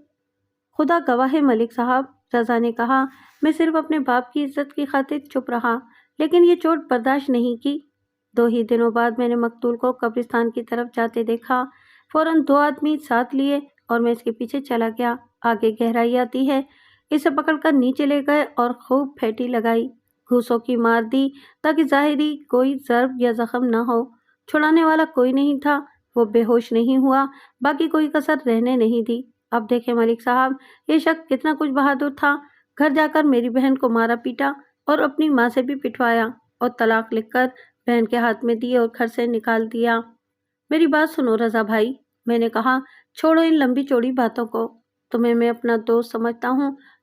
خدا گواہ ہے ملک صاحب، رضا نے کہا، میں صرف اپنے باپ کی عزت کی خاطر چپ رہا لیکن یہ چوٹ برداشت نہیں کی۔ 2 ہی دنوں بعد میں نے مقتول کو قبرستان کی طرف جاتے دیکھا۔ فوراً 2 آدمی ساتھ لیے اور میں اس کے پیچھے چلا گیا۔ آگے گہرائی آتی ہے، اسے پکڑ کر نیچے لے گئے اور خوب پھیٹی لگائی، گھوسوں کی مار دی تاکہ ظاہری کوئی ضرب یا زخم نہ ہو۔ چھڑانے والا کوئی نہیں تھا، وہ بے ہوش نہیں ہوا، باقی کوئی کسر رہنے نہیں دی۔ اب دیکھیں ملک صاحب، یہ شخص کتنا کچھ بہادر تھا۔ گھر جا کر میری بہن کو مارا پیٹا اور اپنی ماں سے بھی پٹوایا اور طلاق لکھ کر بہن کے ہاتھ میں دی اور گھر سے نکال دیا۔ میری بات سنو رضا بھائی، میں نے کہا، چھوڑو ان لمبی چوڑی باتوں کو، تمہیں میں اپنا دوست سمجھتا ہوں،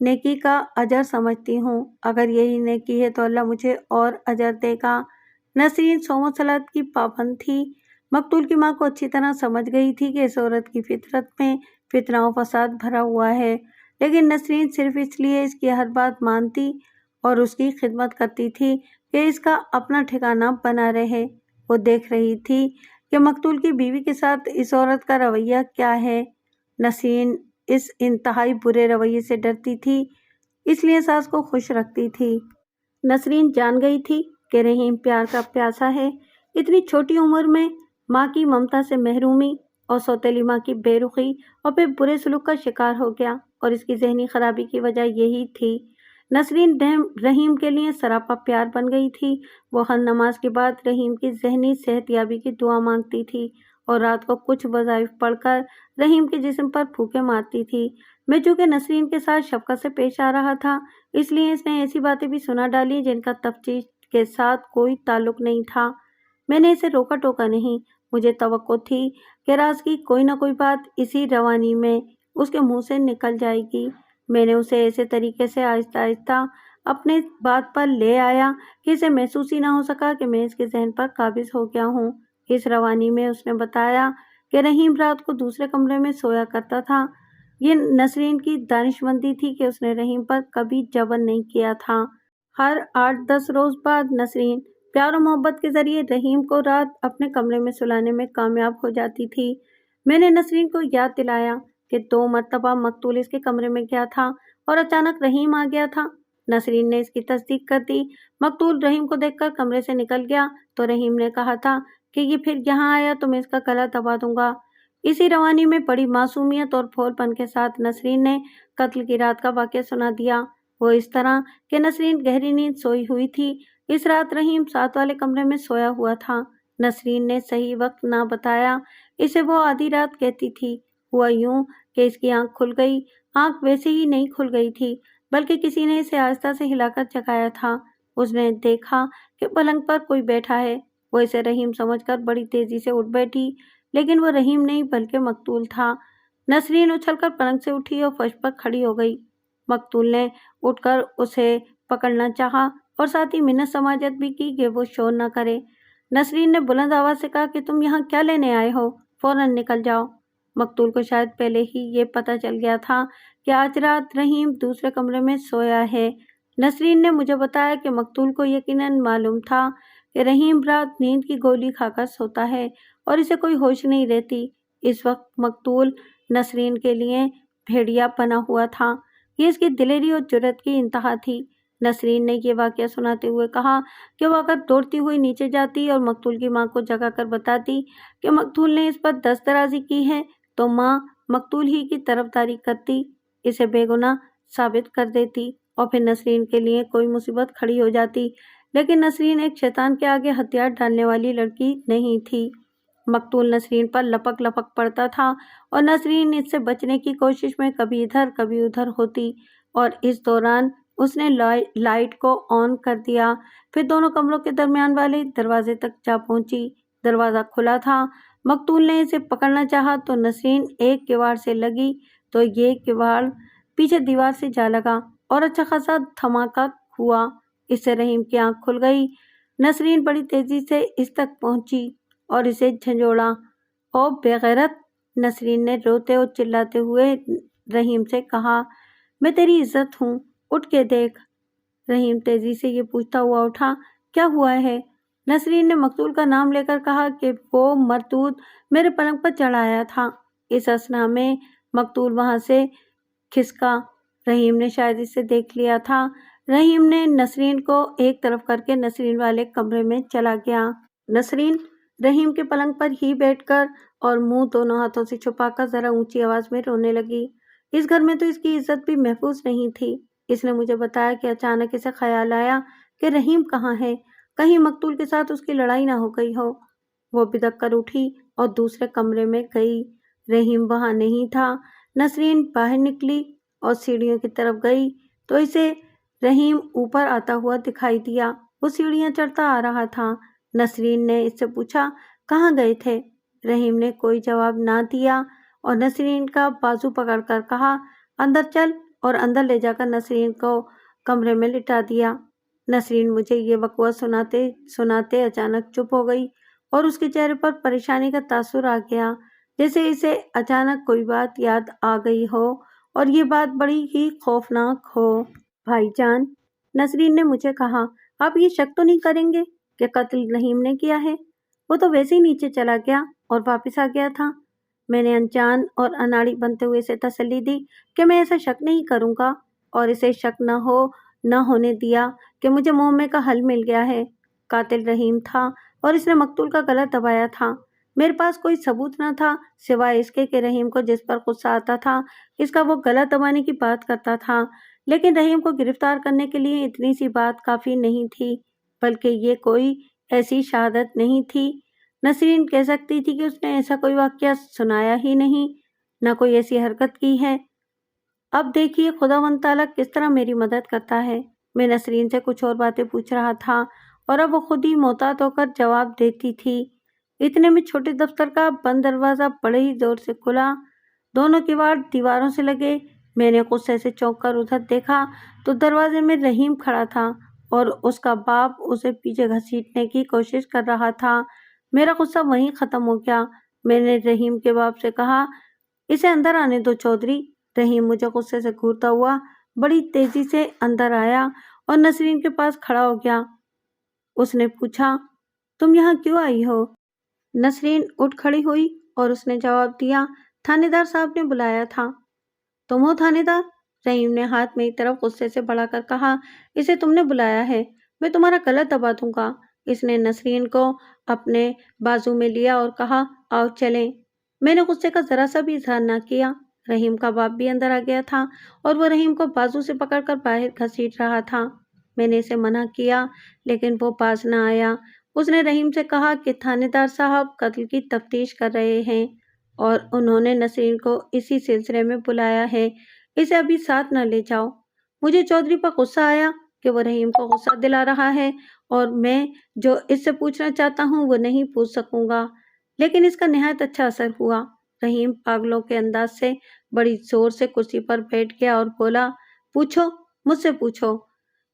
نیکی کا اجر سمجھتی ہوں۔ اگر یہی نیکی ہے تو اللہ مجھے اور اجر دے گا۔ نسرین صوم و صلاۃ کی پابند تھی۔ مقتول کی ماں کو اچھی طرح سمجھ گئی تھی کہ اس عورت کی فطرت میں فتنہ و فساد بھرا ہوا ہے، لیکن نسرین صرف اس لیے اس کی ہر بات مانتی اور اس کی خدمت کرتی تھی کہ اس کا اپنا ٹھکانہ بنا رہے۔ وہ دیکھ رہی تھی کہ مقتول کی بیوی کے ساتھ اس عورت کا رویہ کیا ہے۔ نسرین اس انتہائی برے رویے سے ڈرتی تھی، اس لیے ساس کو خوش رکھتی تھی۔ نسرین جان گئی تھی کہ رحیم پیار کا پیاسا ہے۔ اتنی چھوٹی عمر میں ماں کی ممتا سے محرومی اور سوتیلی ماں کی بے رخی اور پھر برے سلوک کا شکار ہو گیا، اور اس کی ذہنی خرابی کی وجہ یہی تھی۔ نسرین رحیم کے لیے سراپا پیار بن گئی تھی۔ وہ ہر نماز کے بعد رحیم کی ذہنی صحت یابی کی دعا مانگتی تھی اور رات کو کچھ وظائف پڑھ کر رحیم کے جسم پر پھونکے مارتی تھی۔ میں چونکہ نسرین کے ساتھ شفقت سے پیش آ رہا تھا، اس لیے اس نے ایسی باتیں بھی سنا ڈالی جن کا تفتیش کے ساتھ کوئی تعلق نہیں تھا۔ میں نے اسے روکا ٹوکا نہیں۔ مجھے توقع تھی کہ راز کی کوئی نہ کوئی بات اسی روانی میں اس کے منہ سے نکل جائے گی۔ میں نے اسے ایسے طریقے سے آہستہ آہستہ اپنے بات پر لے آیا کہ اسے محسوس ہی نہ ہو سکا کہ میں اس کے ذہن پر قابض ہو گیا ہوں۔ اس روانی میں اس نے بتایا کہ رحیم رات کو دوسرے کمرے میں سویا کرتا تھا۔ یہ نسرین کی دانشمندی تھی کہ اس نے رحیم پر کبھی جبر نہیں کیا تھا۔ ہر 8-10 روز بعد نسرین پیار و محبت کے ذریعے رحیم کو رات اپنے کمرے میں سلانے میں کامیاب ہو جاتی تھی۔ میں نے نسرین کو یاد دلایا کہ 2 مرتبہ مقتول اس کے کمرے میں گیا تھا اور اچانک رحیم آ گیا تھا۔ نسرین نے اس کی تصدیق کر دی۔ مقتول رحیم کو دیکھ کر کمرے سے نکل گیا تو رحیم نے کہا تھا کہ یہ پھر یہاں آیا تو میں اس کا گلا دبا دوں گا۔ اسی روانی میں بڑی معصومیت اور پھول پن کے ساتھ نسرین نے قتل کی رات کا واقعہ سنا دیا۔ وہ اس طرح کہ نسرین گہری نیند سوئی ہوئی تھی۔ اس رات رحیم ساتھ والے کمرے میں سویا ہوا تھا۔ نسرین نے صحیح وقت نہ بتایا، اسے وہ آدھی رات کہتی تھی۔ ہوا یوں کہ اس کی آنکھ کھل گئی۔ آنکھ ویسے ہی نہیں کھل گئی تھی بلکہ کسی نے اسے آہستہ سے ہلا کر جگایا تھا۔ اس نے دیکھا کہ پلنگ پر کوئی بیٹھا ہے۔ وہ اسے رحیم سمجھ کر بڑی تیزی سے اٹھ بیٹھی، لیکن وہ رحیم نہیں بلکہ مقتول تھا۔ نسرین اچھل کر پلنگ سے اٹھی اور فرش پر کھڑی ہو گئی۔ مقتول نے اٹھ کر اسے پکڑنا چاہا اور ساتھ ہی منت سماجت بھی کی کہ وہ شور نہ کرے۔ نسرین نے بلند آواز سے کہا کہ تم یہاں کیا لینے آئے ہو؟ فوراً نکل جاؤ۔ مقتول کو شاید پہلے ہی یہ پتہ چل گیا تھا کہ آج رات رحیم دوسرے کمرے میں سویا ہے۔ نسرین نے مجھے بتایا کہ مقتول کو یقیناً معلوم تھا کہ رحیم رات نیند کی گولی کھا کر سوتا ہے اور اسے کوئی ہوش نہیں رہتی۔ اس وقت مقتول نسرین کے لیے بھیڑیا بنا ہوا تھا۔ یہ اس کی دلیری اور جرأت کی انتہا تھی۔ نسرین نے یہ واقعہ سناتے ہوئے کہا کہ وہ اگر دوڑتی ہوئی نیچے جاتی اور مقتول کی ماں کو جگا کر بتاتی کہ مقتول نے اس پر دست درازی کی ہے تو ماں مقتول ہی کی طرفداری کرتی، اسے بے گناہ ثابت کر دیتی اور پھر نسرین کے لیے کوئی مصیبت کھڑی ہو جاتی۔ لیکن نسرین ایک شیطان کے آگے ہتھیار ڈالنے والی لڑکی نہیں تھی۔ مقتول نسرین پر لپک لپک پڑتا تھا اور نسرین اس سے بچنے کی کوشش میں کبھی ادھر کبھی ادھر ہوتی، اور اس دوران اس نے لائٹ کو آن کر دیا۔ پھر دونوں کمروں کے درمیان والے دروازے تک جا پہنچی۔ دروازہ کھلا تھا۔ مقتول نے اسے پکڑنا چاہا تو نسرین ایک کیواڑ سے لگی تو یہ کیواڑ پیچھے دیوار سے جا لگا اور اچھا خاصا دھماکہ ہوا۔ اس سے رحیم کی آنکھ کھل گئی۔ نسرین بڑی تیزی سے اس تک پہنچی اور اسے جھنجھوڑا۔ او بے غیرت! نسرین نے روتے اور چلاتے ہوئے رحیم سے کہا، میں تیری عزت ہوں، اٹھ کے دیکھ۔ رحیم تیزی سے یہ پوچھتا ہوا اٹھا، کیا ہوا ہے؟ نسرین نے مقتول کا نام لے کر کہا کہ وہ مردود میرے پلنگ پر چڑھ آیا تھا۔ اس اثنا میں مقتول وہاں سے کھسکا۔ رحیم نے شاید اسے دیکھ لیا تھا۔ رحیم نے نسرین کو ایک طرف کر کے نسرین والے کمرے میں چلا گیا۔ نسرین رحیم کے پلنگ پر ہی بیٹھ کر اور منہ دونوں ہاتھوں سے چھپا کر ذرا اونچی آواز میں رونے لگی۔ اس گھر میں تو اس کی عزت بھی محفوظ نہیں تھی۔ اس نے مجھے بتایا کہ اچانک اسے خیال آیا کہ رحیم کہاں ہے، کہیں مقتول کے ساتھ اس کی لڑائی نہ ہو گئی ہو۔ وہ بدک کر اٹھی اور دوسرے کمرے میں گئی۔ رحیم وہاں نہیں تھا۔ نسرین باہر نکلی اور سیڑھیوں کی طرف گئی تو اسے رحیم اوپر آتا ہوا دکھائی دیا۔ وہ سیڑھیاں چڑھتا آ رہا تھا۔ نسرین نے اس سے پوچھا، کہاں گئے تھے؟ رحیم نے کوئی جواب نہ دیا اور نسرین کا بازو پکڑ کر کہا، اندر چل، اور اندر لے جا کر نسرین کو کمرے میں لٹا دیا۔ نسرین مجھے یہ وقوع سناتے سناتے اچانک چپ ہو گئی اور اس کے چہرے پر پریشانی کا تاثر آ گیا، جیسے اسے اچانک کوئی بات یاد آ گئی ہو اور یہ بات بڑی ہی خوفناک ہو۔ بھائی جان، نسرین نے مجھے کہا، آپ یہ شک تو نہیں کریں گے کہ قتل رحیم نے کیا ہے؟ وہ تو ویسے ہی نیچے چلا گیا اور واپس آ گیا تھا۔ میں نے انجان اور اناڑی بنتے ہوئے اسے تسلی دی کہ میں ایسا شک نہیں کروں گا، اور اسے شک نہ ہونے دیا کہ مجھے معمے کا حل مل گیا ہے۔ قاتل رحیم تھا اور اس نے مقتول کا گلا دبایا تھا۔ میرے پاس کوئی ثبوت نہ تھا سوائے اس کے کہ رحیم کو جس پر غصہ آتا تھا اس کا وہ گلا دبانے کی بات کرتا تھا، لیکن رحیم کو گرفتار کرنے کے لیے اتنی سی بات کافی نہیں تھی، بلکہ یہ کوئی ایسی شہادت نہیں تھی۔ نسرین کہہ سکتی تھی کہ اس نے ایسا کوئی واقعہ سنایا ہی نہیں، نہ کوئی ایسی حرکت کی ہے۔ اب دیکھیے خداوند تعالیٰ کس طرح میری مدد کرتا ہے۔ میں نسرین سے کچھ اور باتیں پوچھ رہا تھا اور اب وہ خود ہی محتاط ہو کر جواب دیتی تھی۔ اتنے میں چھوٹے دفتر کا بند دروازہ بڑے ہی زور سے کھلا۔ دونوں کیواڑ دیواروں سے لگے۔ میں نے غصے سے چونک کر ادھر دیکھا تو دروازے میں رحیم کھڑا تھا اور اس کا باپ اسے پیچھے گھسیٹنے کی کوشش کر رہا تھا۔ میرا غصہ وہیں ختم ہو گیا۔ میں نے رحیم کے باپ سے کہا، اسے اندر آنے دو چودھری۔ رحیم مجھے غصے سے گھورتا ہوا بڑی تیزی سے اندر آیا اور نسرین کے پاس کھڑا ہو گیا۔ اس نے پوچھا، تم یہاں کیوں آئی ہو؟ نسرین اٹھ کھڑی ہوئی اور اس نے جواب دیا، تھانے دار صاحب نے بلایا تھا۔ تم ہو تھانے دار؟ رحیم نے ہاتھ میری طرف غصے سے بڑھا کر کہا، اسے تم نے بلایا ہے، میں تمہارا گلا دبا دوں گا۔ اس نے نسرین کو اپنے بازو میں لیا اور کہا، آؤ چلیں۔ میں نے غصے کا ذرا سا بھی اظہار نہ کیا۔ رحیم کا باپ بھی اندر آ گیا تھا اور وہ رحیم کو بازو سے پکڑ کر باہر گھسیٹ رہا تھا۔ میں نے اسے منع کیا لیکن وہ باز نہ آیا۔ اس نے رحیم سے کہا کہ تھانے دار صاحب قتل کی تفتیش کر رہے ہیں اور انہوں نے نسرین کو اسی سلسلے میں بلایا ہے، اسے ابھی ساتھ نہ لے جاؤ۔ مجھے چودھری پر غصہ آیا کہ وہ رحیم کو غصہ دلا رہا ہے اور میں جو اس سے پوچھنا چاہتا ہوں وہ نہیں پوچھ سکوں گا، لیکن اس کا نہایت اچھا اثر ہوا۔ رحیم پاگلوں کے انداز سے بڑی زور سے کرسی پر بیٹھ گیا اور بولا، پوچھو، مجھ سے پوچھو۔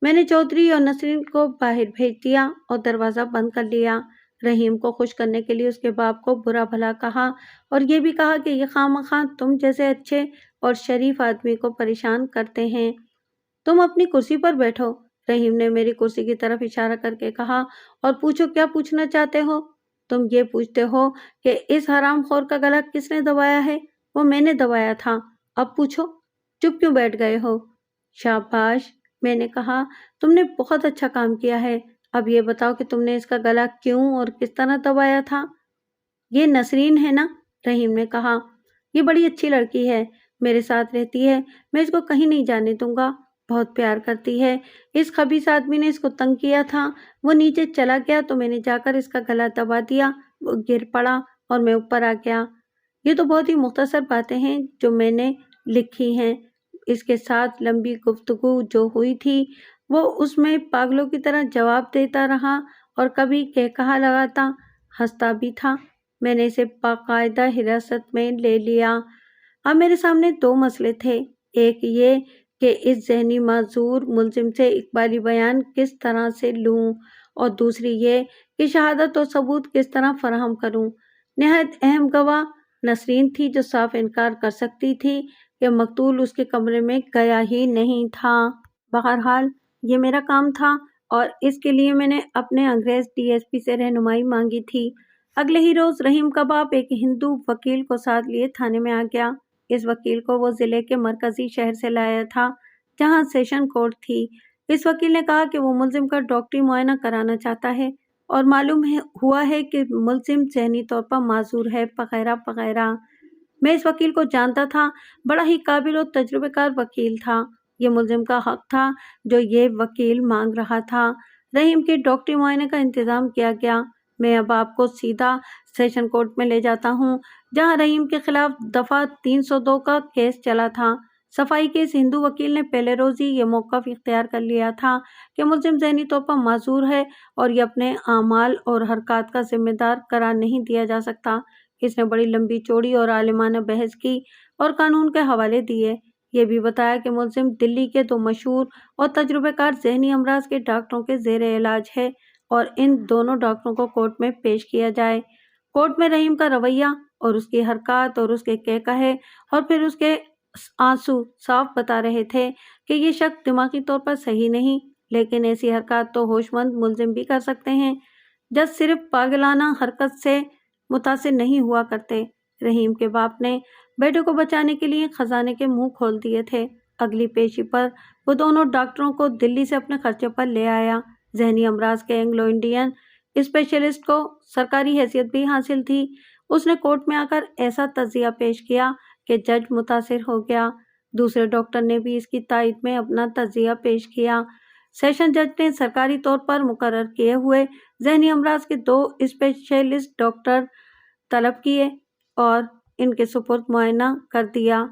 میں نے چودھری اور نسرین کو باہر بھیج دیا اور دروازہ بند کر لیا۔ رحیم کو خوش کرنے کے لیے اس کے باپ کو برا بھلا کہا اور یہ بھی کہا کہ یہ خواہ مخواہ تم جیسے اچھے اور شریف آدمی کو پریشان کرتے ہیں۔ تم اپنی کرسی پر بیٹھو۔ رحیم نے میری کرسی کی طرف اشارہ کر کے کہا، اور پوچھو کیا پوچھنا چاہتے ہو؟ تم یہ پوچھتے ہو کہ اس حرام خور کا گلا کس نے دبایا ہے؟ وہ میں نے دبایا تھا۔ اب پوچھو، چپ کیوں بیٹھ گئے ہو؟ شاباش، میں نے کہا، تم نے بہت اچھا کام کیا ہے۔ اب یہ بتاؤ کہ تم نے اس کا گلا کیوں اور کس طرح دبایا تھا؟ یہ نسرین ہے نا؟ رحیم نے کہا، یہ بڑی اچھی لڑکی ہے، میرے ساتھ رہتی ہے، میں اس کو کہیں نہیں جانے دوں گا، بہت پیار کرتی ہے۔ اس خبیث آدمی نے اس کو تنگ کیا تھا، وہ نیچے چلا گیا تو میں نے جا کر اس کا گلا دبا دیا، وہ گر پڑا اور میں اوپر آ گیا۔ یہ تو بہت ہی مختصر باتیں ہیں جو میں نے لکھی ہیں۔ اس کے ساتھ لمبی گفتگو جو ہوئی تھی وہ اس میں پاگلوں کی طرح جواب دیتا رہا اور کبھی کہا لگاتا، ہنستا بھی تھا۔ میں نے اسے باقاعدہ حراست میں لے لیا۔ اب میرے سامنے دو مسئلے تھے، ایک یہ کہ اس ذہنی معذور ملزم سے اقبالی بیان کس طرح سے لوں، اور دوسری یہ کہ شہادت اور ثبوت کس طرح فراہم کروں۔ نہایت اہم گواہ نسرین تھی جو صاف انکار کر سکتی تھی کہ مقتول اس کے کمرے میں گیا ہی نہیں تھا۔ بہرحال یہ میرا کام تھا اور اس کے لیے میں نے اپنے انگریز ڈی ایس پی سے رہنمائی مانگی تھی۔ اگلے ہی روز رحیم کا باپ ایک ہندو وکیل کو ساتھ لیے تھانے میں آ گیا۔ اس وکیل کو وہ ضلع کے مرکزی شہر سے لایا تھا جہاں سیشن کورٹ تھی۔ اس وکیل نے کہا کہ وہ ملزم کا ڈاکٹری معائنہ کرانا چاہتا ہے اور معلوم ہوا ہے کہ ملزم ذہنی طور پر معذور ہے وغیرہ وغیرہ۔ میں اس وکیل کو جانتا تھا، بڑا ہی قابل و تجربہ کار وکیل تھا۔ یہ ملزم کا حق تھا جو یہ وکیل مانگ رہا تھا۔ رحیم کے ڈاکٹری معائنے کا انتظام کیا گیا۔ میں اب آپ کو سیدھا سیشن کورٹ میں لے جاتا ہوں جہاں رحیم کے خلاف دفعہ 302 کا کیس چلا تھا۔ صفائی کے اس ہندو وکیل نے پہلے روز ہی یہ موقف اختیار کر لیا تھا کہ ملزم ذہنی طور پر معذور ہے اور یہ اپنے اعمال اور حرکات کا ذمہ دار قرار نہیں دیا جا سکتا۔ اس نے بڑی لمبی چوڑی اور عالمانہ بحث کی اور قانون کے حوالے دیے۔ یہ بھی بتایا کہ ملزم دلی کے 2 مشہور اور تجربہ کار ذہنی امراض کے ڈاکٹروں کے زیر علاج ہے اور ان دونوں ڈاکٹروں کو کورٹ میں پیش کیا جائے۔ کورٹ میں رحیم کا رویہ اور اس کی حرکات اور اس کے کہے اور پھر اس کے آنسو صاف بتا رہے تھے کہ یہ شخص دماغی طور پر صحیح نہیں، لیکن ایسی حرکات تو ہوش مند ملزم بھی کر سکتے ہیں۔ جج صرف پاگلانہ حرکت سے متاثر نہیں ہوا کرتے۔ رحیم کے باپ نے بیٹے کو بچانے کے لیے خزانے کے منہ کھول دیے تھے۔ اگلی پیشی پر وہ دونوں ڈاکٹروں کو دلی سے اپنے خرچے پر لے آیا۔ ذہنی امراض کے اینگلو انڈین اسپیشلسٹ کو سرکاری حیثیت بھی حاصل تھی۔ اس نے کورٹ میں آ کر ایسا تجزیہ پیش کیا کہ جج متاثر ہو گیا۔ دوسرے ڈاکٹر نے بھی اس کی تائید میں اپنا تجزیہ پیش کیا۔ سیشن جج نے سرکاری طور پر مقرر کیے ہوئے ذہنی امراض کے 2 اسپیشلسٹ ڈاکٹر طلب کیے اور ان کے سپرد معائنہ کر دیا۔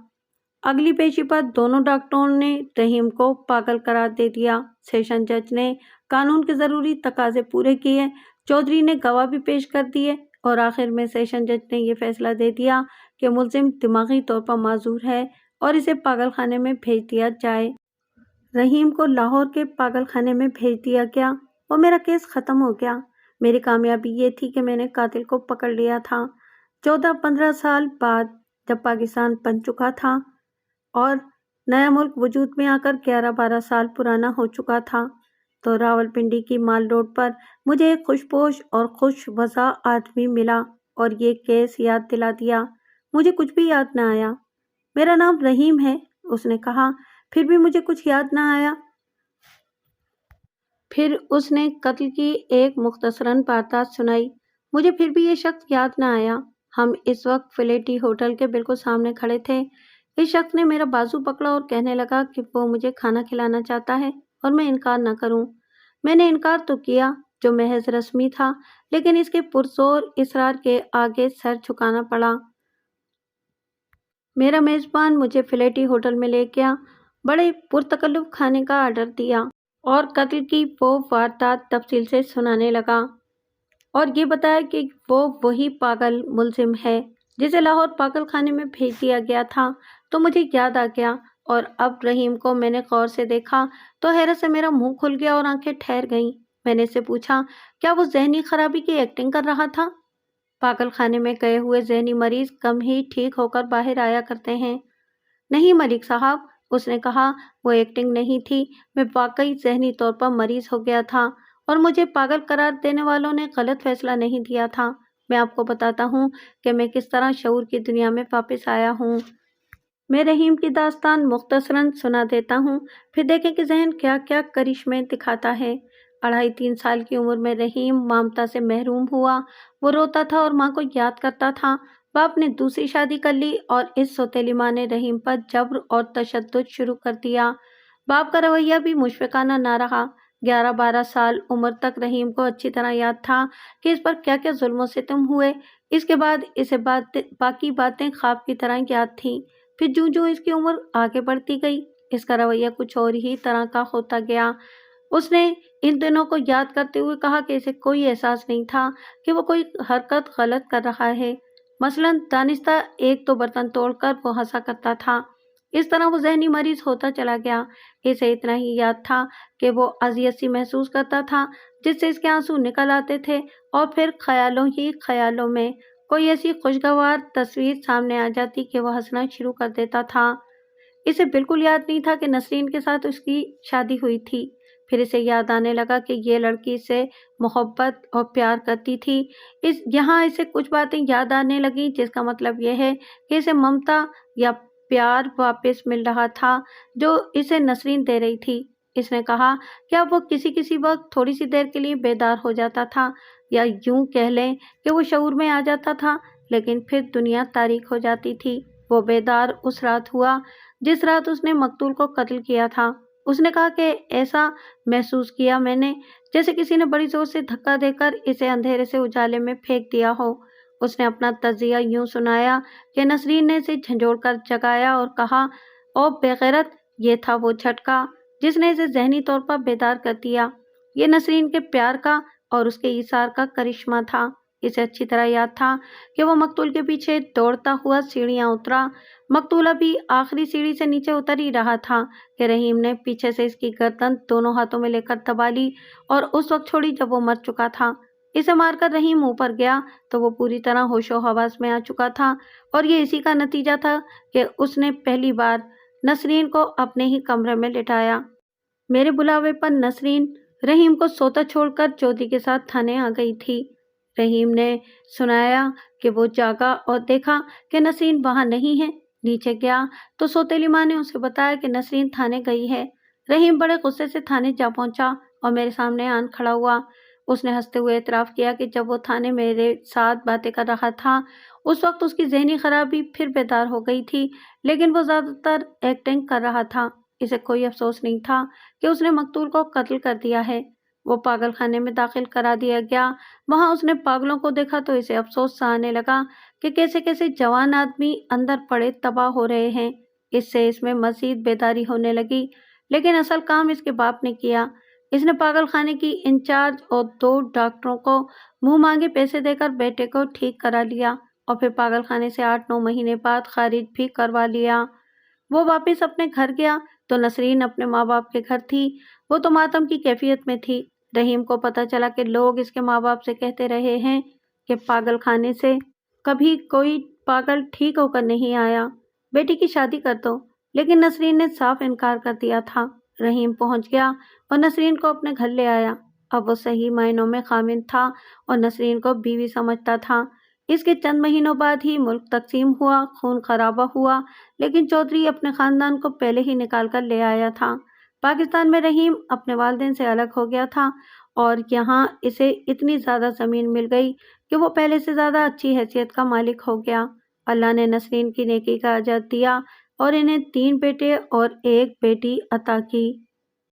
اگلی پیشی پر دونوں ڈاکٹروں نے رحیم کو پاگل قرار دے دیا۔ سیشن جج نے قانون کے ضروری تقاضے پورے کیے، چودھری نے گواہ بھی پیش کر دیے اور آخر میں سیشن جج نے یہ فیصلہ دے دیا کہ ملزم دماغی طور پر معذور ہے اور اسے پاگل خانے میں بھیج دیا جائے۔ رحیم کو لاہور کے پاگل خانے میں بھیج دیا گیا اور میرا کیس ختم ہو گیا۔ میری کامیابی یہ تھی کہ میں نے قاتل کو پکڑ لیا تھا۔ 14-15 سال بعد جب پاکستان بن چکا تھا اور نیا ملک وجود میں آ کر 11-12 سال پرانا ہو چکا تھا، تو راولپنڈی کی مال روڈ پر مجھے ایک خوش پوش اور خوش وضع آدمی ملا اور یہ کیس یاد دلا دیا۔ مجھے کچھ بھی یاد نہ آیا۔ میرا نام رحیم ہے، اس نے کہا۔ پھر بھی مجھے کچھ یاد نہ آیا۔ پھر اس نے قتل کی ایک مختصراً واردات سنائی۔ مجھے پھر بھی یہ شخص یاد نہ آیا۔ ہم اس وقت فلیٹی ہوٹل کے بالکل سامنے کھڑے تھے۔ اس شخص نے میرا بازو پکڑا اور کہنے لگا کہ وہ مجھے کھانا کھلانا چاہتا ہے اور میں انکار نہ کروں۔ میں نے انکار تو کیا، جو محض رسمی تھا، لیکن اس کے پرزور اصرار کے آگے سر جھکانا پڑا۔ میرا میزبان مجھے فلیٹی ہوٹل میں لے گیا، بڑے پرتکلف کھانے کا آرڈر دیا اور قتل کی وہ واردات تفصیل سے سنانے لگا اور یہ بتایا کہ وہ وہی پاگل ملزم ہے جسے لاہور پاگل خانے میں بھیج دیا گیا تھا۔ تو مجھے یاد آ گیا اور اب رحیم کو میں نے غور سے دیکھا تو حیرت سے میرا منہ کھل گیا اور آنکھیں ٹھہر گئیں۔ میں نے اس سے پوچھا، کیا وہ ذہنی خرابی کی ایکٹنگ کر رہا تھا؟ پاگل خانے میں گئے ہوئے ذہنی مریض کم ہی ٹھیک ہو کر باہر آیا کرتے ہیں۔ نہیں ملک صاحب، اس نے کہا، وہ ایکٹنگ نہیں تھی، میں واقعی ذہنی طور پر مریض ہو گیا تھا اور مجھے پاگل قرار دینے والوں نے غلط فیصلہ نہیں دیا تھا۔ میں آپ کو بتاتا ہوں کہ میں کس طرح شعور کی دنیا میں واپس آیا ہوں۔ میں رحیم کی داستان مختصراً سنا دیتا ہوں، پھر دیکھیں کہ ذہن کیا کیا کرشمے دکھاتا ہے۔ 2.5-3 سال کی عمر میں رحیم ممتا سے محروم ہوا۔ وہ روتا تھا اور ماں کو یاد کرتا تھا۔ باپ نے دوسری شادی کر لی اور اس سوتیلی ماں نے رحیم پر جبر اور تشدد شروع کر دیا۔ باپ کا رویہ بھی مشفقانہ نہ رہا۔ 11-12 سال عمر تک رحیم کو اچھی طرح یاد تھا کہ اس پر کیا کیا ظلم و ستم ہوئے۔ اس کے بعد اسے باقی باتیں خواب کی طرح یاد تھیں۔ پھر جوں جوں اس کی عمر آگے بڑھتی گئی، اس کا رویہ کچھ اور ہی طرح کا ہوتا گیا۔ اس نے ان دنوں کو یاد کرتے ہوئے کہا کہ اسے کوئی احساس نہیں تھا کہ وہ کوئی حرکت غلط کر رہا ہے۔ مثلاً دانستہ 1-2 برتن توڑ کر وہ ہنسا کرتا تھا۔ اس طرح وہ ذہنی مریض ہوتا چلا گیا۔ اسے اتنا ہی یاد تھا کہ وہ اذیت سی محسوس کرتا تھا جس سے اس کے آنسو نکل آتے تھے اور پھر خیالوں ہی خیالوں میں کوئی ایسی خوشگوار تصویر سامنے آ جاتی کہ وہ ہنسنا شروع کر دیتا تھا۔ اسے بالکل یاد نہیں تھا کہ نسرین کے ساتھ اس کی شادی ہوئی تھی۔ پھر اسے یاد آنے لگا کہ یہ لڑکی اس سے محبت اور پیار کرتی تھی۔ یہاں اسے کچھ باتیں یاد آنے لگیں جس کا مطلب یہ ہے کہ اسے ممتا یا پیار واپس مل رہا تھا جو اسے نسرین دے رہی تھی۔ اس نے کہا کہ اب وہ کسی وقت تھوڑی سی دیر کے لیے بیدار ہو جاتا تھا، یا یوں کہہ لیں کہ وہ شعور میں آ جاتا تھا، لیکن پھر دنیا تاریک ہو جاتی تھی۔ وہ بیدار اس رات ہوا جس رات اس نے مقتول کو قتل کیا تھا۔ اس نے کہا کہ ایسا محسوس کیا میں نے جیسے کسی نے بڑی زور سے دھکا دے کر اسے اندھیرے سے اجالے میں پھینک دیا ہو۔ اس نے اپنا تجزیہ یوں سنایا کہ نسرین نے اسے جھنجھوڑ کر جگایا اور کہا، او بے غیرت، یہ تھا وہ جھٹکا جس نے اسے ذہنی طور پر بیدار کر دیا۔ یہ نسرین کے پیار کا اور اس کے ایثار کا کرشمہ تھا۔ اسے اچھی طرح یاد تھا کہ وہ مقتول کے پیچھے دوڑتا ہوا سیڑھیاں اترا۔ مقتول ابھی آخری سیڑھی سے نیچے اتر ہی رہا تھا کہ رحیم نے پیچھے سے اس کی گردن دونوں ہاتھوں میں لے کر دبا لی اور اس وقت چھوڑی جب وہ مر چکا تھا۔ اسے مار کر رحیم اوپر گیا تو وہ پوری طرح ہوش و حواس میں آ چکا تھا، اور یہ اسی کا نتیجہ تھا کہ اس نے پہلی بار نسرین کو اپنے ہی کمرے میں لٹایا۔ میرے بلاوے پر نسرین رحیم کو سوتا چھوڑ کر چودھری کے ساتھ تھانے آ گئی تھی۔ رحیم نے سنایا کہ وہ جاگا اور دیکھا کہ نسرین وہاں نہیں ہے۔ نیچے گیا تو سوتیلی ماں نے اسے بتایا کہ نسرین تھانے گئی ہے۔ رحیم بڑے غصے سے تھانے جا پہنچا اور میرے سامنے آن کھڑا ہوا۔ اس نے ہنستے ہوئے اعتراف کیا کہ جب وہ تھانے میرے ساتھ باتیں کر رہا تھا اس وقت اس کی ذہنی خرابی پھر بیدار ہو گئی تھی، لیکن وہ زیادہ تر ایکٹنگ کر رہا تھا۔ اسے کوئی افسوس نہیں تھا کہ اس نے مقتول کو قتل کر دیا ہے۔ وہ پاگل خانے میں داخل کرا دیا گیا۔ وہاں اس نے پاگلوں کو دیکھا تو اسے افسوس سا آنے لگا کہ کیسے کیسے جوان آدمی اندر پڑے تباہ ہو رہے ہیں۔ اس سے اس میں مزید بیداری ہونے لگی، لیکن اصل کام اس کے باپ نے کیا۔ اس نے پاگل خانے کی انچارج اور 2 ڈاکٹروں کو منہ مانگے پیسے دے کر بیٹے کو ٹھیک کرا لیا اور پھر پاگل خانے سے 8-9 مہینے بعد خارج بھی کروا لیا۔ وہ واپس اپنے گھر گیا تو نسرین اپنے ماں باپ کے گھر تھی۔ وہ تو ماتم کی کیفیت میں تھی۔ رحیم کو پتہ چلا کہ لوگ اس کے ماں باپ سے کہتے رہے ہیں کہ پاگل خانے سے کبھی کوئی پاگل ٹھیک ہو کر نہیں آیا، بیٹی کی شادی کر دو، لیکن نسرین نے صاف انکار کر دیا تھا۔ رحیم پہنچ گیا اور نسرین کو اپنے گھر لے آیا۔ اب وہ صحیح معنوں میں خاوند تھا اور نسرین کو بیوی سمجھتا تھا۔ اس کے چند مہینوں بعد ہی ملک تقسیم ہوا، خون خرابہ ہوا، لیکن چودھری اپنے خاندان کو پہلے ہی نکال کر لے آیا تھا۔ پاکستان میں رحیم اپنے والدین سے الگ ہو گیا تھا اور یہاں اسے اتنی زیادہ زمین مل گئی کہ وہ پہلے سے زیادہ اچھی حیثیت کا مالک ہو گیا۔ اللہ نے نسرین کی نیکی کا اجر دیا اور انہیں 3 بیٹے اور 1 بیٹی عطا کی۔